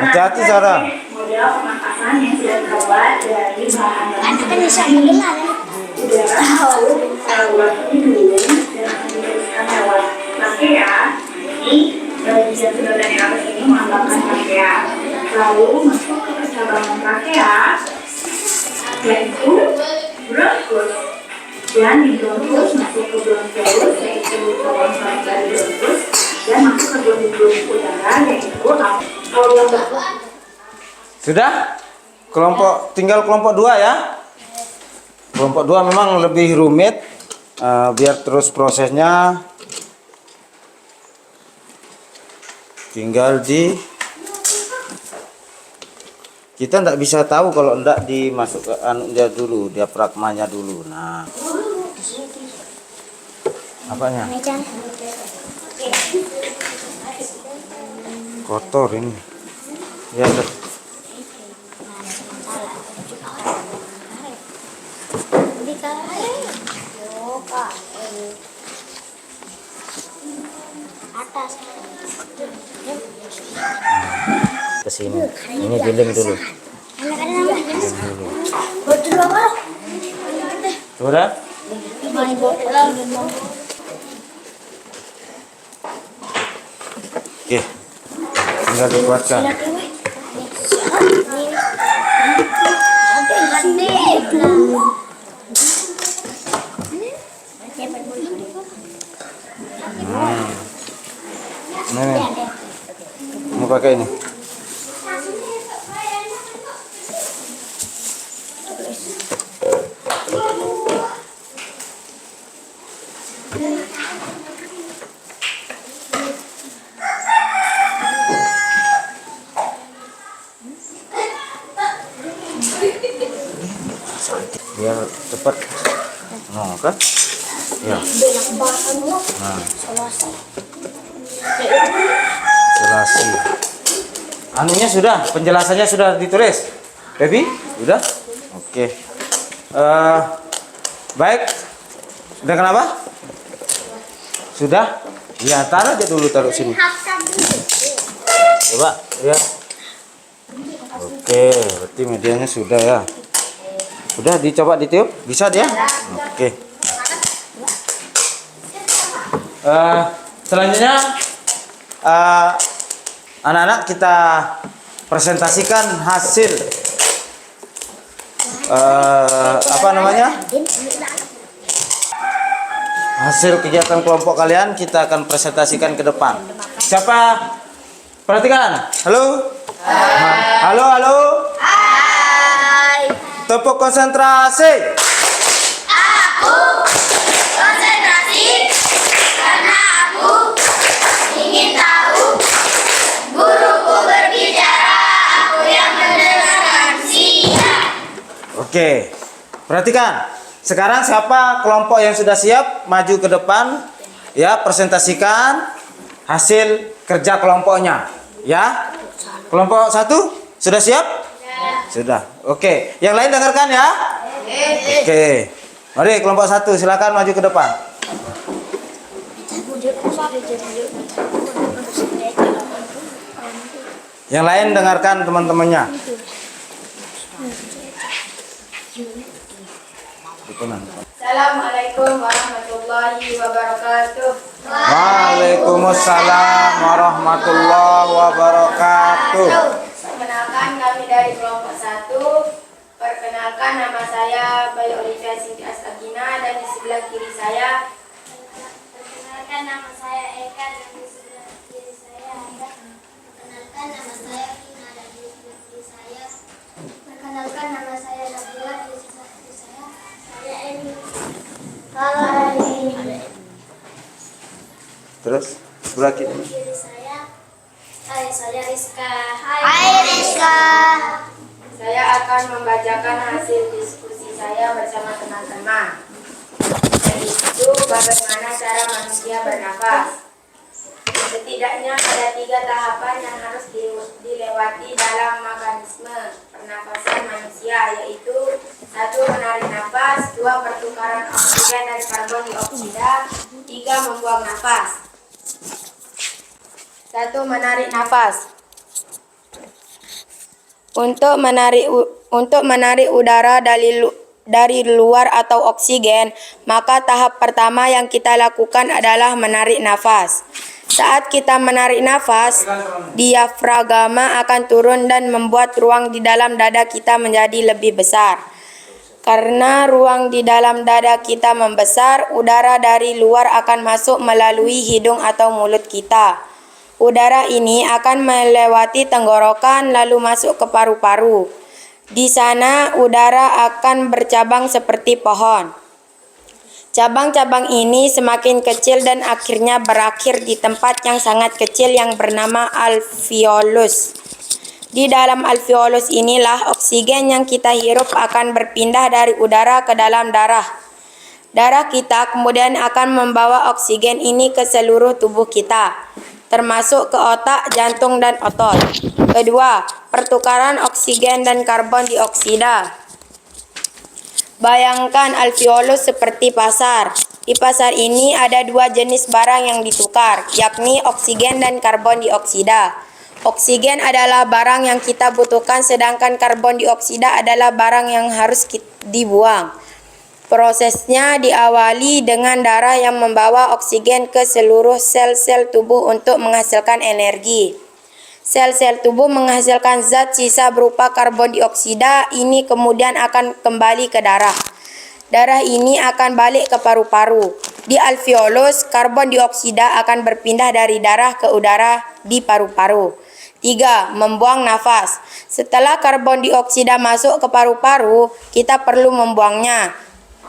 Hati-hati Sarah. model pemangkasan yang sudah terbuat dari bahan Kan bisa mengenal. lalu lewat hidung dan diteruskan lewat trachea. Ini bagian sedotan yang atas ini melambangkan trachea. Lalu masuk ke percabangan trachea, yaitu bronkus. Dan di bronkus masuk ke bronchus, yaitu cabang dari bronkus, dan masuk ke gelembung udara, yaitu kalau yang Sudah? Tinggal kelompok 2 ya. Kelompok 2 memang lebih rumit. Biar terus prosesnya tinggal kita ndak bisa tahu kalau ndak dimasuk ke anunya dulu, diafragmanya dulu. Nah, apanya? Mejan. Kotor ini. Ya, udah. Di karet. Yo, Kak. Atas. Ke sini. Ini dinding dulu. Anak-anak. Betul apa? Sudah? Main bola. Oke. Tinggal dikuatkan. Nih. Mau pakai ini. Biar cepat. Nah, kan? Ya. Nah, selasi. Anunya sudah, penjelasannya sudah ditulis. Baby, sudah? Oke. Baik. Sudah kenapa? Sudah? Ya, taruh aja dulu, taruh sini. Coba, ya. Oke, berarti medianya sudah ya. Udah dicoba ditiup, bisa dia? Oke. Selanjutnya anak-anak kita presentasikan hasil apa namanya? Hasil kegiatan kelompok kalian kita akan presentasikan ke depan. Siapa? Perhatikan. Halo? Halo, halo? Tepuk konsentrasi. Aku konsentrasi karena aku ingin tahu guruku berbicara, aku yang mendengarkan. Siap. Oke. Perhatikan. Sekarang siapa kelompok yang sudah siap maju ke depan ya, presentasikan hasil kerja kelompoknya ya. Kelompok 1 sudah siap? Sudah. Oke. Yang lain dengarkan ya. Oke. Mari kelompok 1 silakan maju ke depan. Yang lain dengarkan teman-temannya. Assalamualaikum warahmatullahi wabarakatuh. Waalaikumsalam warahmatullahi wabarakatuh. Perkenalkan, kami dari kelompok 1. Perkenalkan, nama saya Bayu Olivia Sinti Astagina, dan di sebelah kiri saya. Perkenalkan, nama saya Eka, dan di sebelah kiri saya ada. Perkenalkan, nama saya Vina, dan di sebelah kiri saya. Perkenalkan, nama saya Nabila, dan di sebelah kiri saya saya Emi. Halo Emi. Terus sebelah kiri. Kiri saya. Hai, saya Rizka. Hai Rizka. Saya akan membacakan hasil diskusi saya bersama teman-teman, yaitu bagaimana cara manusia bernafas. Setidaknya ada 3 tahapan yang harus dilewati dalam mekanisme pernafasan manusia, yaitu 1. Menarik nafas, 2. Pertukaran oksigen dan karbon dioksida, 3. Membuang nafas. 1. Menarik nafas. Untuk menarik udara dari luar atau oksigen, maka tahap pertama yang kita lakukan adalah menarik nafas. Saat kita menarik nafas, diafragma akan turun dan membuat ruang di dalam dada kita menjadi lebih besar. Karena ruang di dalam dada kita membesar, udara dari luar akan masuk melalui hidung atau mulut kita. Udara ini akan melewati tenggorokan lalu masuk ke paru-paru. Di sana udara akan bercabang seperti pohon. Cabang-cabang ini semakin kecil dan akhirnya berakhir di tempat yang sangat kecil yang bernama alveolus. Di dalam alveolus inilah oksigen yang kita hirup akan berpindah dari udara ke dalam darah. Darah kita kemudian akan membawa oksigen ini ke seluruh tubuh kita, termasuk ke otak, jantung, dan otot. Kedua, pertukaran oksigen dan karbon dioksida. Bayangkan alveolus seperti pasar. Di pasar ini ada 2 jenis barang yang ditukar, yakni oksigen dan karbon dioksida. Oksigen adalah barang yang kita butuhkan, sedangkan karbon dioksida adalah barang yang harus dibuang. Prosesnya diawali dengan darah yang membawa oksigen ke seluruh sel-sel tubuh untuk menghasilkan energi. Sel-sel tubuh menghasilkan zat sisa berupa karbon dioksida, ini kemudian akan kembali ke darah. Darah ini akan balik ke paru-paru. Di alveolus, karbon dioksida akan berpindah dari darah ke udara di paru-paru. 3. Membuang nafas. Setelah karbon dioksida masuk ke paru-paru, kita perlu membuangnya.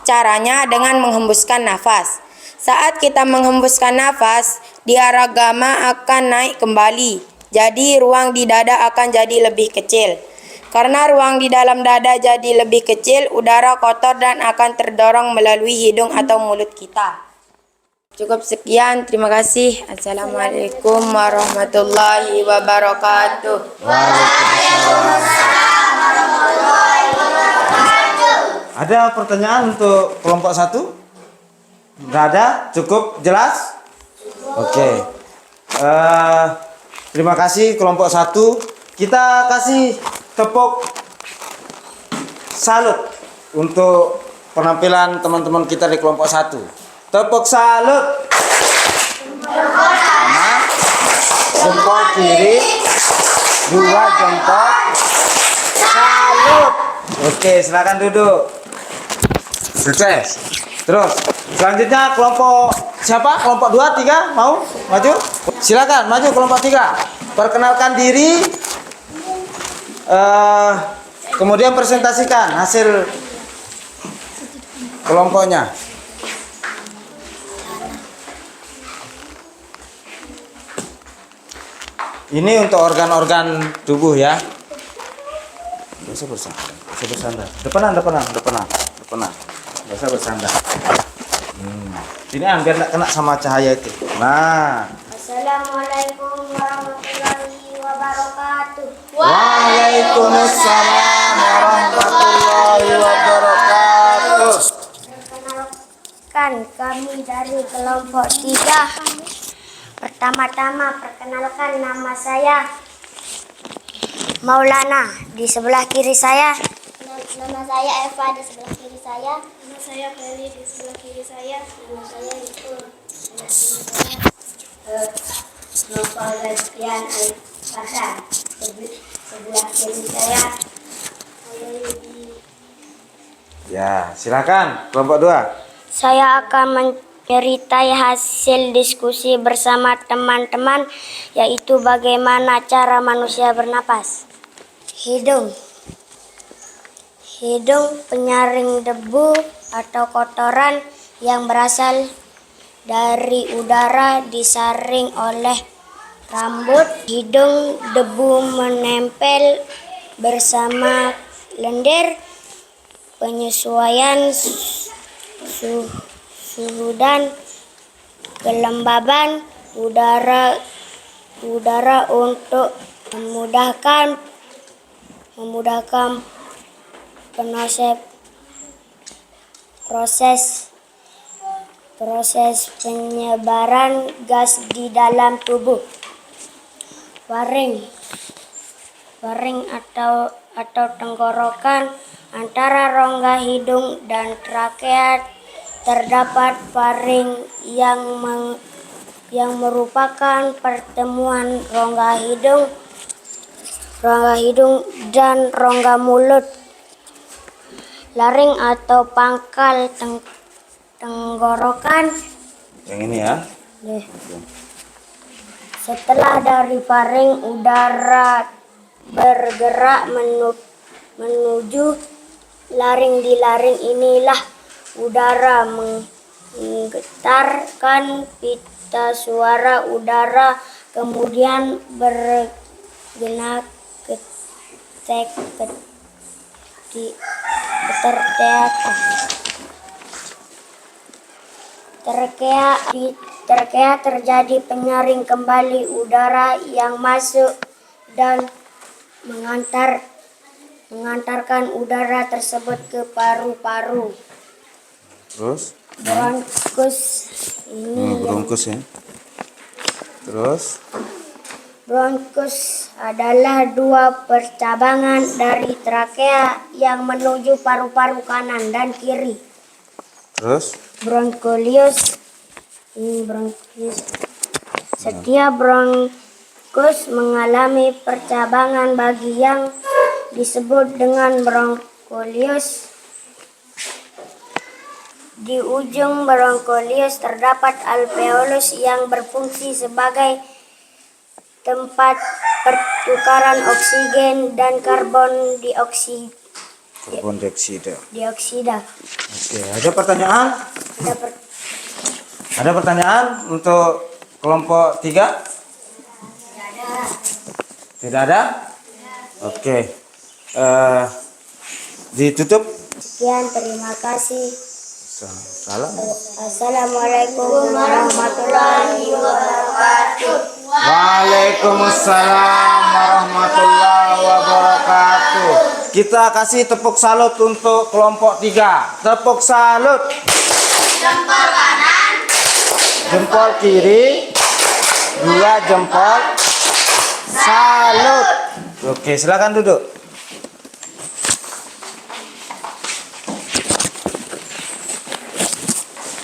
Caranya dengan menghembuskan nafas. Saat kita menghembuskan nafas, diafragma akan naik kembali. Jadi ruang di dada akan jadi lebih kecil. Karena ruang di dalam dada jadi lebih kecil, udara kotor dan akan terdorong melalui hidung atau mulut kita. Cukup sekian, terima kasih. Assalamualaikum warahmatullahi wabarakatuh. Ada pertanyaan untuk kelompok 1? Nggak ada? Cukup jelas? Oke. Terima kasih kelompok 1. Kita kasih tepuk salut untuk penampilan teman-teman kita di kelompok 1. Tepuk salut. Pertama, jempol kiri, 2 jempol salut. Oke, silakan duduk. Sukses. Terus, selanjutnya kelompok siapa? Kelompok 2, 3, mau maju? Silakan maju kelompok 3. Perkenalkan diri. Kemudian presentasikan hasil kelompoknya. Ini untuk organ-organ tubuh ya. Biasa bersandar. Depanan. Biasa bersandar. Ini biar nggak kena sama cahaya itu. Nah. Assalamualaikum warahmatullahi wabarakatuh. Waalaikumsalam warahmatullahi wabarakatuh. Perkenalkan, kami dari kelompok 3. Pertama-tama perkenalkan, nama saya Maulana, di sebelah kiri saya. Nama saya Eva, di sebelah kiri saya. Nama saya Feli, di sebelah kiri saya. Nama saya itu. Novel Restrian Al-Fahran, sebelah kiri saya. Ya, silakan kelompok 2. Saya akan menceritai hasil diskusi bersama teman-teman, yaitu bagaimana cara manusia bernapas. Hidung. Hidung penyaring debu atau kotoran yang berasal dari udara disaring oleh rambut. Hidung, debu menempel bersama lendir. Penyesuaian suhu dan kelembaban udara untuk memudahkan proses penyebaran gas di dalam tubuh. Waring atau tenggorokan. Antara rongga hidung dan trakea terdapat faring yang merupakan pertemuan rongga hidung dan rongga mulut. Laring atau pangkal tenggorokan. Yang ini ya. Setelah dari faring, udara bergerak menuju laring. Di laring inilah udara menggetarkan pita suara. Udara kemudian bergena Terkea terjadi penyaring kembali udara yang masuk dan mengantarkan udara tersebut ke paru-paru. Terus? Bronkus ini Bronkus ya. Terus? Bronkus adalah dua percabangan dari trakea yang menuju paru-paru kanan dan kiri. Terus? Broncholius. Ini bronchus. Setiap bronkus mengalami percabangan bagi yang disebut dengan broncholius. Di ujung broncholius terdapat alveolus yang berfungsi sebagai tempat pertukaran oksigen dan karbon dioksida. Oke, ada pertanyaan? Ada pertanyaan untuk kelompok 3? Tidak ada? Oke. Ditutup. Sekian, terima kasih. Salam. Assalamualaikum warahmatullahi wabarakatuh. Waalaikumsalam warahmatullahi wabarakatuh. Kita kasih tepuk salut untuk kelompok 3. Tepuk salut. Jempol kanan, Jempol kiri, 2 jempol. Salut. Oke, silakan duduk.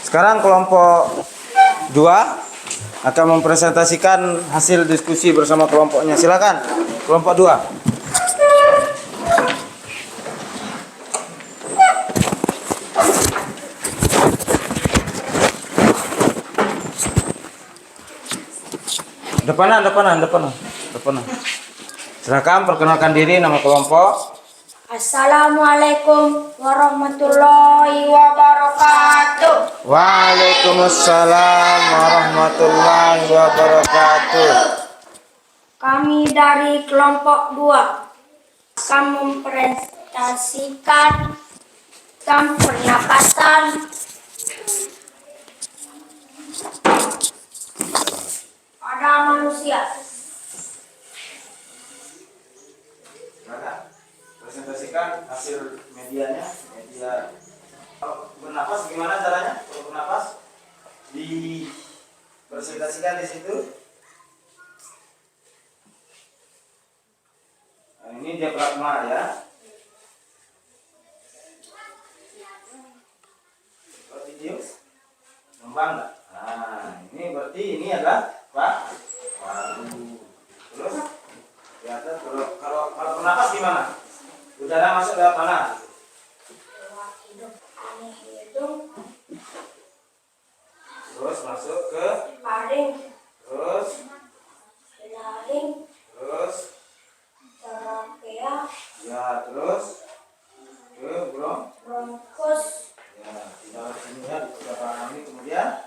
Sekarang kelompok 2 akan mempresentasikan hasil diskusi bersama kelompoknya. Silakan, kelompok 2. Depanan. Silakan perkenalkan diri, nama kelompok. Assalamualaikum warahmatullahi wabarakatuh. Waalaikumsalam warahmatullahi wabarakatuh. Kami dari kelompok 2 akan mempresentasikan tentang pernapasan pada manusia. Presentasikan hasil media bernapas, gimana caranya kalau bernapas? Dipresentasikan di situ. Ini dia pragma ya. Video ngembang nggak? Nah, ini berarti ini adalah paru. Terus di atas kalau bernapas gimana? Udara masuk lewat mana? Terus masuk ke Paring, terus pelaring, terus trachea, ya terus ke bronkus, ya di dalam sini ya di sebelah ini kemudian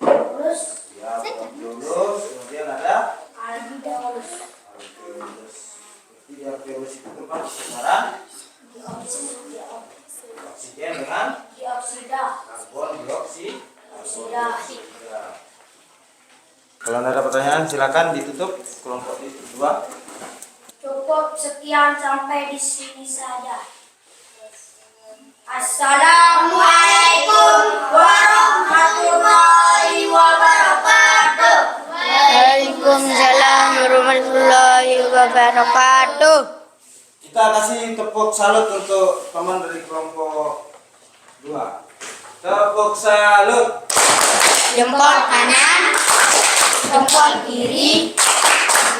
bronchus, ya bronchus kemudian ada alveolus, alveolus. Berarti di alveolus itu tempat pertukaran oksigen dengan dioksida, karbon dioksida. oksida. Kalau ada pertanyaan silakan ditutup kelompok itu dua. Cukup sekian sampai di sini saja. Assalamualaikum warahmatullahi wabarakatuh. Waalaikumsalam warahmatullahi wabarakatuh. Kita kasih tepuk salut untuk teman dari kelompok 2. Tepuk salut. Jempol kanan, jempol kiri,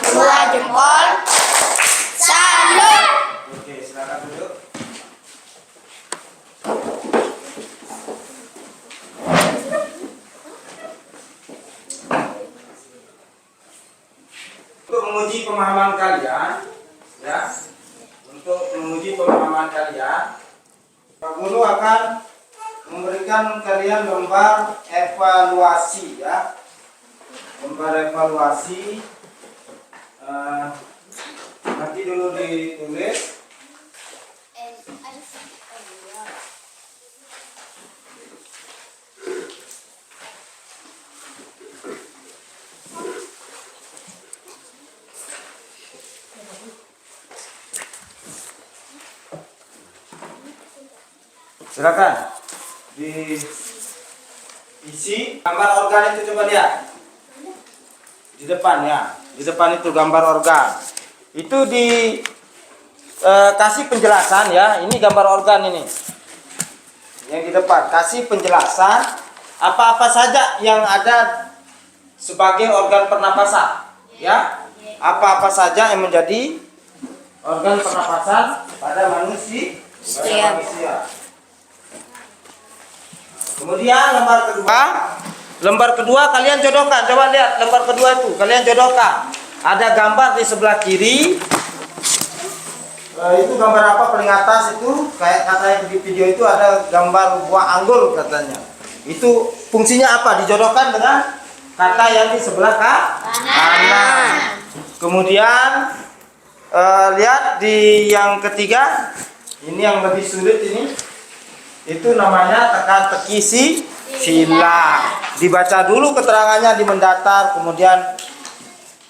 dua jempol, salut. Oke, silakan duduk. Untuk menguji pemahaman kalian, ya, untuk menguji pemahaman kalian, Pak Guru akan memberikan kalian lembar evaluasi, ya, lembar evaluasi. Nanti dulu ditulis. Silakan diisi gambar organ itu, coba lihat di depan ya, di depan itu gambar organ itu kasih penjelasan ya. Ini gambar organ ini yang di depan, kasih penjelasan apa-apa saja yang ada sebagai organ pernapasan ya, apa-apa saja yang menjadi organ pernapasan pada manusia. Kemudian lembar kedua kalian jodohkan. Coba lihat lembar kedua itu, kalian jodohkan. Ada gambar di sebelah kiri. Itu gambar apa paling atas itu? Kayak katanya di video itu ada gambar buah anggur katanya. Itu fungsinya apa? Dijodohkan dengan kata yang di sebelah kanan. Kemudian lihat di yang ketiga. Ini yang lebih sulit ini. Itu namanya teka-teki sila. Dibaca dulu keterangannya di mendatar, kemudian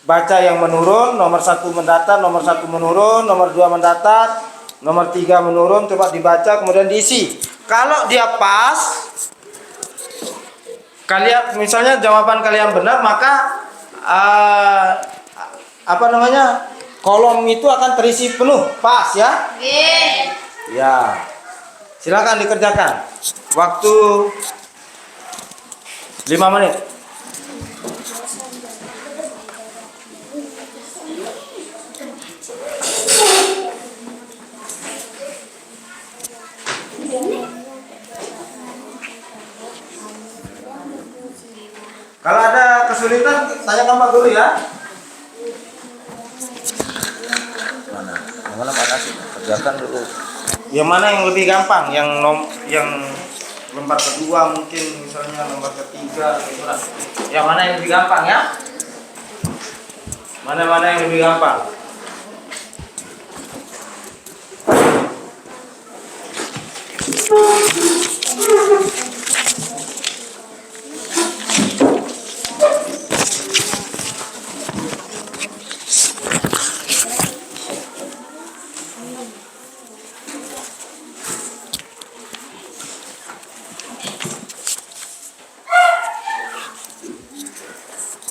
baca yang menurun, nomor 1 mendatar, nomor 1 menurun, nomor 2 mendatar, nomor 3 menurun, coba dibaca kemudian diisi. Kalau dia pas, kalian misalnya jawaban kalian benar, maka kolom itu akan terisi penuh, pas ya. Ya. Silakan dikerjakan. Waktu 5 menit. Kalau ada kesulitan tanyakan Pak Guru ya. Mana sih? Kerjakan dulu. Yang mana yang lebih gampang? Yang lembar kedua mungkin, misalnya lembar ketiga, yang mana yang lebih gampang ya? Mana yang lebih gampang?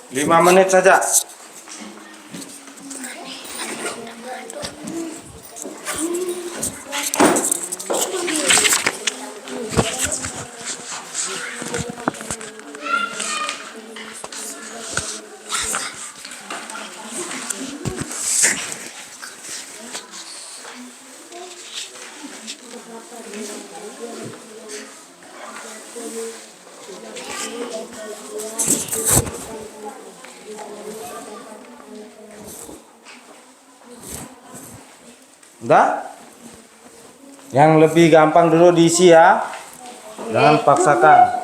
Lima menit saja. Udah? Yang lebih gampang dulu diisi ya. Jangan paksakan.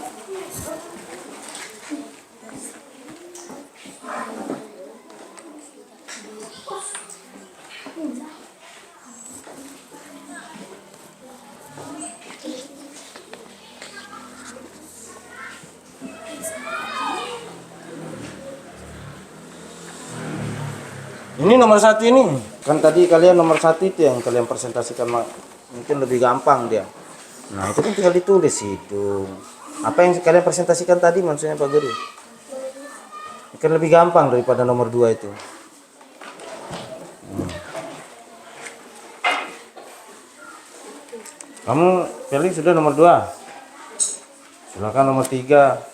Ini nomor 1 ini. Kan tadi kalian nomor 1 itu yang kalian presentasikan, mungkin lebih gampang dia. Nah itu kan tinggal ditulis itu. Apa yang kalian presentasikan tadi maksudnya Pak Guru? Kan lebih gampang daripada nomor 2 itu. Kamu Feli sudah nomor 2. Silakan nomor 3.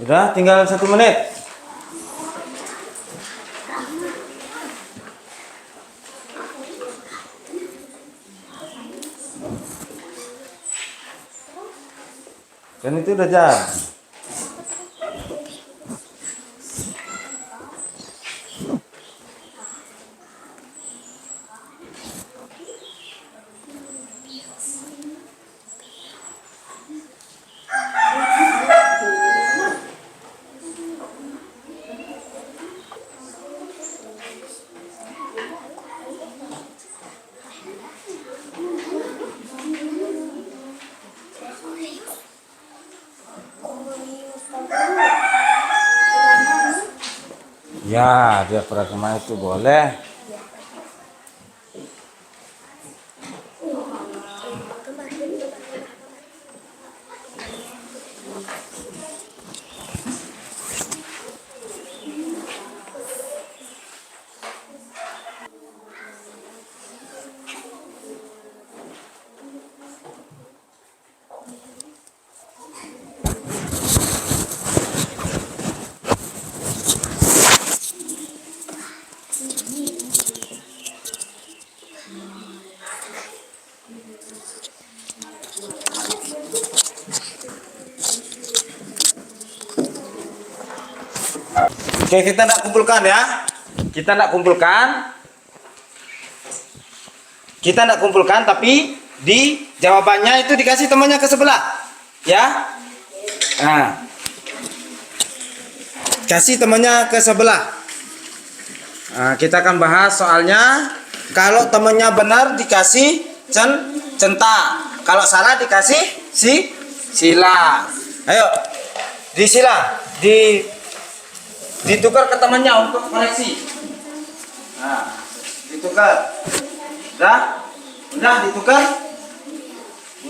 Udah, tinggal 1 menit. Dan itu udah jam. Ya, dia pragma itu boleh. Oke, kita tidak kumpulkan ya. Kita tidak kumpulkan, tapi di jawabannya itu dikasih temannya ke sebelah, ya. Nah, kasih temannya ke sebelah. Nah, kita akan bahas soalnya. Kalau temannya benar dikasih centang, kalau salah dikasih sila. Ayo, di sila, ditukar ke temannya untuk koreksi. Nah, ditukar. Udah ditukar?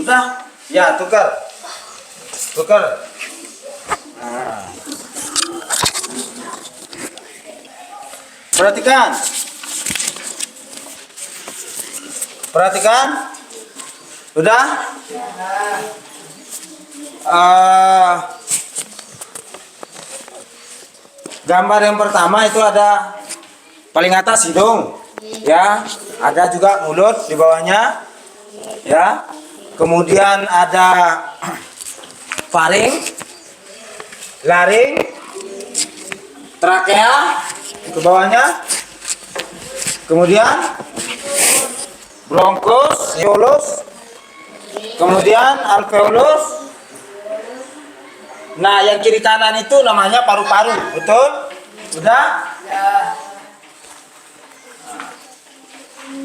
Udah? Ya, tukar. Nah. Perhatikan. Udah? Gambar yang pertama itu ada paling atas hidung, ya. Ada juga mulut di bawahnya, ya. Kemudian ada faring, laring, trakea ke bawahnya, kemudian bronkus, alveolus, kemudian alveolus. Nah, yang kiri kanan itu namanya paru-paru, betul? Sudah?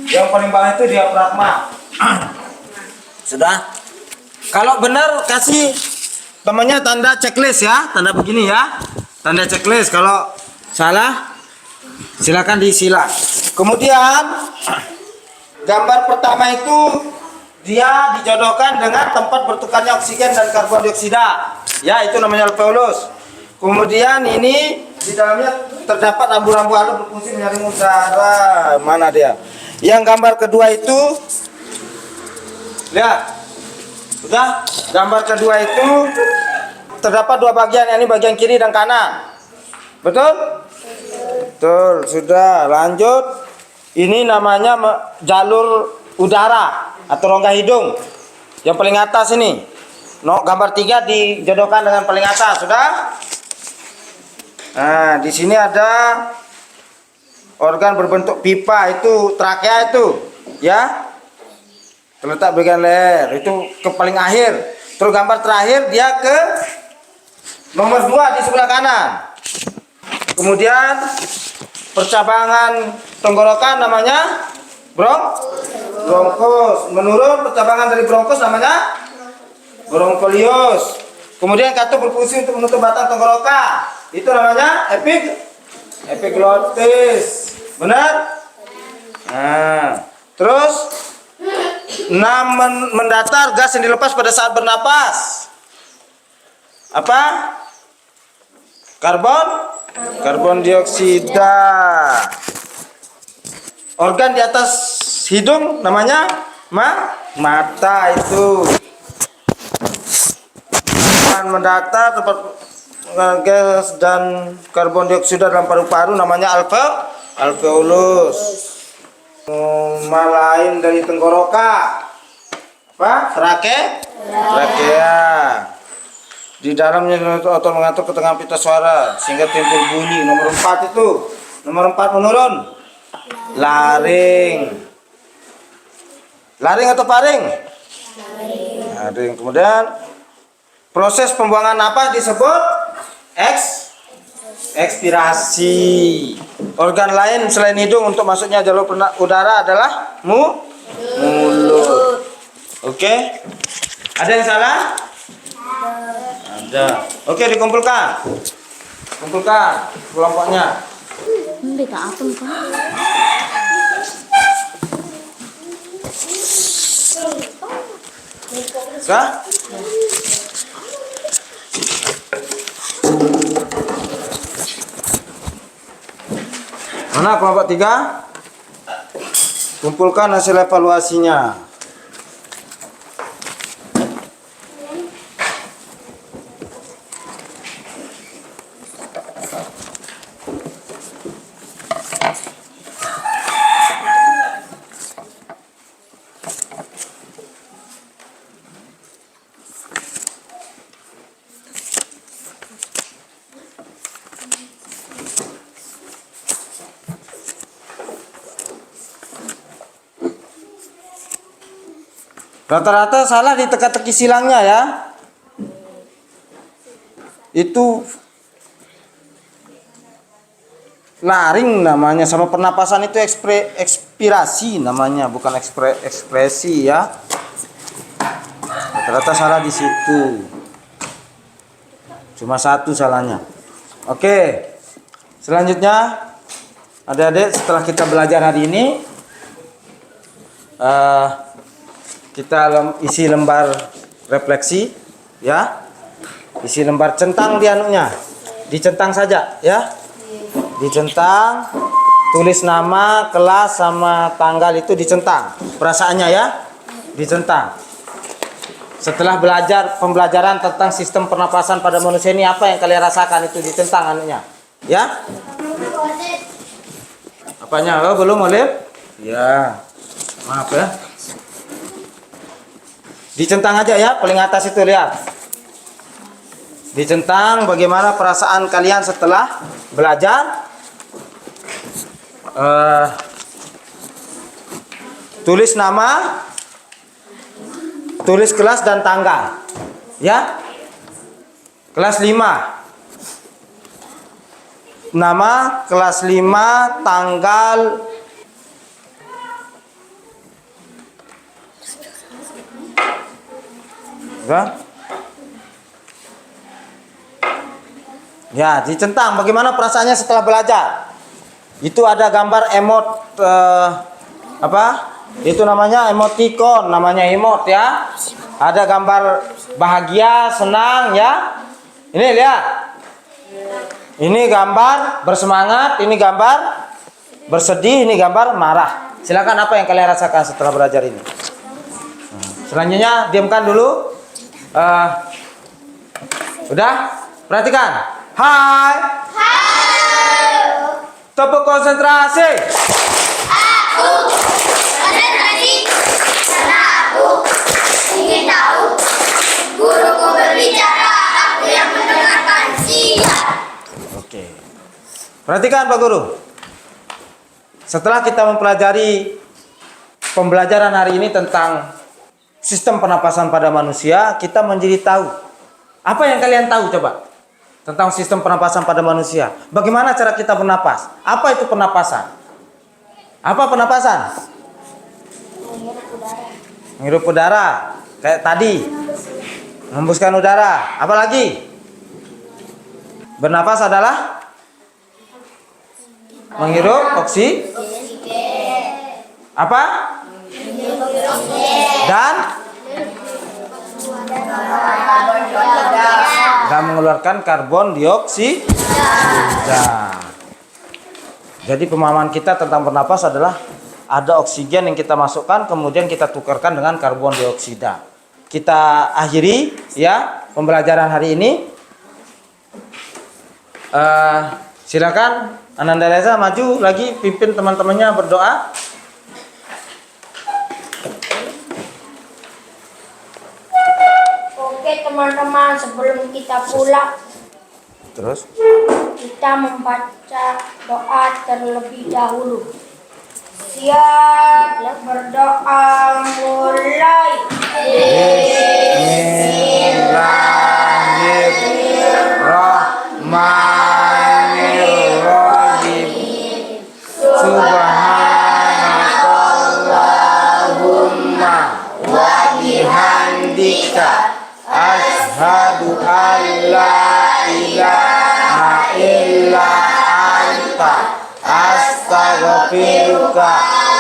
Yang paling bawah itu diafragma. Sudah? Kalau benar kasih namanya tanda checklist ya, tanda begini ya, tanda checklist. Kalau salah silakan disilang. Kemudian gambar pertama itu dia dijodohkan dengan tempat bertukarnya oksigen dan karbon dioksida. Ya, itu namanya alveolus. Kemudian ini di dalamnya terdapat rambu-rambu halus berfungsi menyaring udara. Mana dia? Yang gambar kedua itu, lihat, sudah. Gambar kedua itu terdapat dua bagian, ini bagian kiri dan kanan. Betul? Betul. Sudah. Lanjut. Ini namanya jalur udara atau rongga hidung. Yang paling atas ini. No, gambar 3 dijodohkan dengan paling atas, sudah? Nah, di sini ada organ berbentuk pipa, itu trakea itu, ya. Terletak bagian leher, itu ke paling akhir. Terus gambar terakhir dia ke nomor 2 di sebelah kanan. Kemudian percabangan tenggorokan namanya bronkus. Menurun percabangan dari bronkus namanya broncholius. Kemudian katup berfungsi untuk menutup batang tenggorokan. Itu namanya epiglottis. Benar? Nah, terus mendatar gas yang dilepas pada saat bernapas. Apa? Karbon dioksida. Organ di atas hidung namanya mata itu. Mendatar tempat gas dan karbon dioksida dalam paru-paru namanya alveolus. Lain dari tenggorokan apa? Trakea. Di dalamnya otot mengatur ketegangan pita suara sehingga timbul bunyi. Nomor 4 itu. Nomor 4 menurun. Laring. Laring atau paring? Laring. Kemudian proses pembuangan napas disebut ekspirasi. Organ lain selain hidung untuk masuknya jalur udara adalah mulut. Oke? Ada yang salah? Ada. Oke, dikumpulkan. Kumpulkan kelompoknya. Sudah? Mana kelompok 3? Kumpulkan hasil evaluasinya. Rata-rata salah di teka-teki silangnya ya. Itu laring namanya, sama pernapasan itu ekspirasi namanya, bukan ekspresi ya. Rata-rata salah di situ. Cuma satu salahnya. Oke. Selanjutnya adik-adik, setelah kita belajar hari ini kita isi lembar refleksi ya. Isi lembar centang di anunya. Dicentang saja ya. Dicentang, tulis nama, kelas sama tanggal itu dicentang. Perasaannya ya. Dicentang. Setelah pembelajaran tentang sistem pernapasan pada manusia ini, apa yang kalian rasakan itu dicentang anunya. Ya? Apanya? Oh, belum Olip? Ya. Maaf ya. Dicentang aja ya, paling atas itu lihat. Dicentang bagaimana perasaan kalian setelah belajar. Tulis nama, tulis kelas dan tanggal. Ya. Kelas 5. Nama, kelas 5, tanggal. Ya, dicentang bagaimana perasaannya setelah belajar. Itu ada gambar emot Itu namanya emoticon, namanya emot ya. Ada gambar bahagia, senang ya. Ini lihat. Ini gambar bersemangat, ini gambar bersedih, ini gambar marah. Silakan, apa yang kalian rasakan setelah belajar ini? Selanjutnya diamkan dulu. Udah? Perhatikan. Hai. Tepuk konsentrasi. Konsentrasi, karena aku ingin tahu. Guruku berbicara, aku yang mendengarkan. Siap. Oke. Perhatikan Pak Guru. Setelah kita mempelajari pembelajaran hari ini tentang sistem pernapasan pada manusia, kita menjadi tahu. Apa yang kalian tahu coba? Tentang sistem pernapasan pada manusia. Bagaimana cara kita bernapas? Apa itu pernapasan? Apa pernapasan? Menghirup udara. Kayak tadi. Menghembuskan udara. Apa lagi? Bernapas adalah menghirup apa? Dan mengeluarkan karbon dioksida. Jadi pemahaman kita tentang bernapas adalah ada oksigen yang kita masukkan, kemudian kita tukarkan dengan karbon dioksida. Kita akhiri ya pembelajaran hari ini. Silakan Ananda Reza maju lagi, pimpin teman-temannya berdoa. Oke teman-teman, sebelum kita pulang, Terus kita membaca doa terlebih dahulu. Siap, berdoa mulai. Bismillahirrahmanirrahim. Subhanakallahumma wa bihamdika asyhadu an la ilaha illa anta astaghfiruka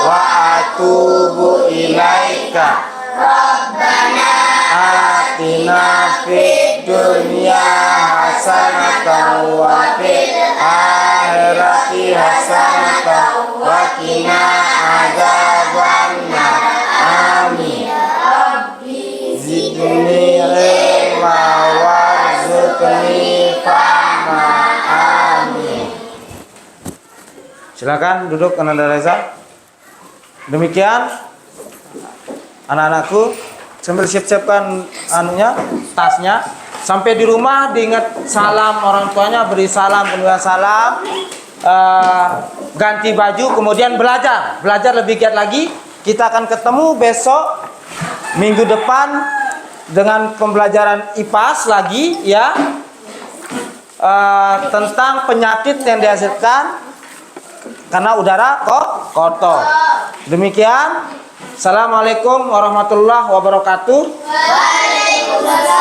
wa atubu ilaika. Rabbana atina fid dunya hasanatan wa fil akhirati hasanatan wa qina adzabannar. Amin. Zidni ilma warzuqni fahma. Amin. Silakan duduk Ananda Reza. Demikian anak-anakku, sambil siap-siapkan anunya, tasnya. Sampai di rumah diingat salam orang tuanya, beri salam, kedua salam, ganti baju, kemudian belajar lebih giat lagi. Kita akan ketemu besok minggu depan dengan pembelajaran IPAS lagi ya, tentang penyakit yang dihasilkan karena udara kotor. Demikian. Assalamualaikum warahmatullahi wabarakatuh. Waalaikumsalam.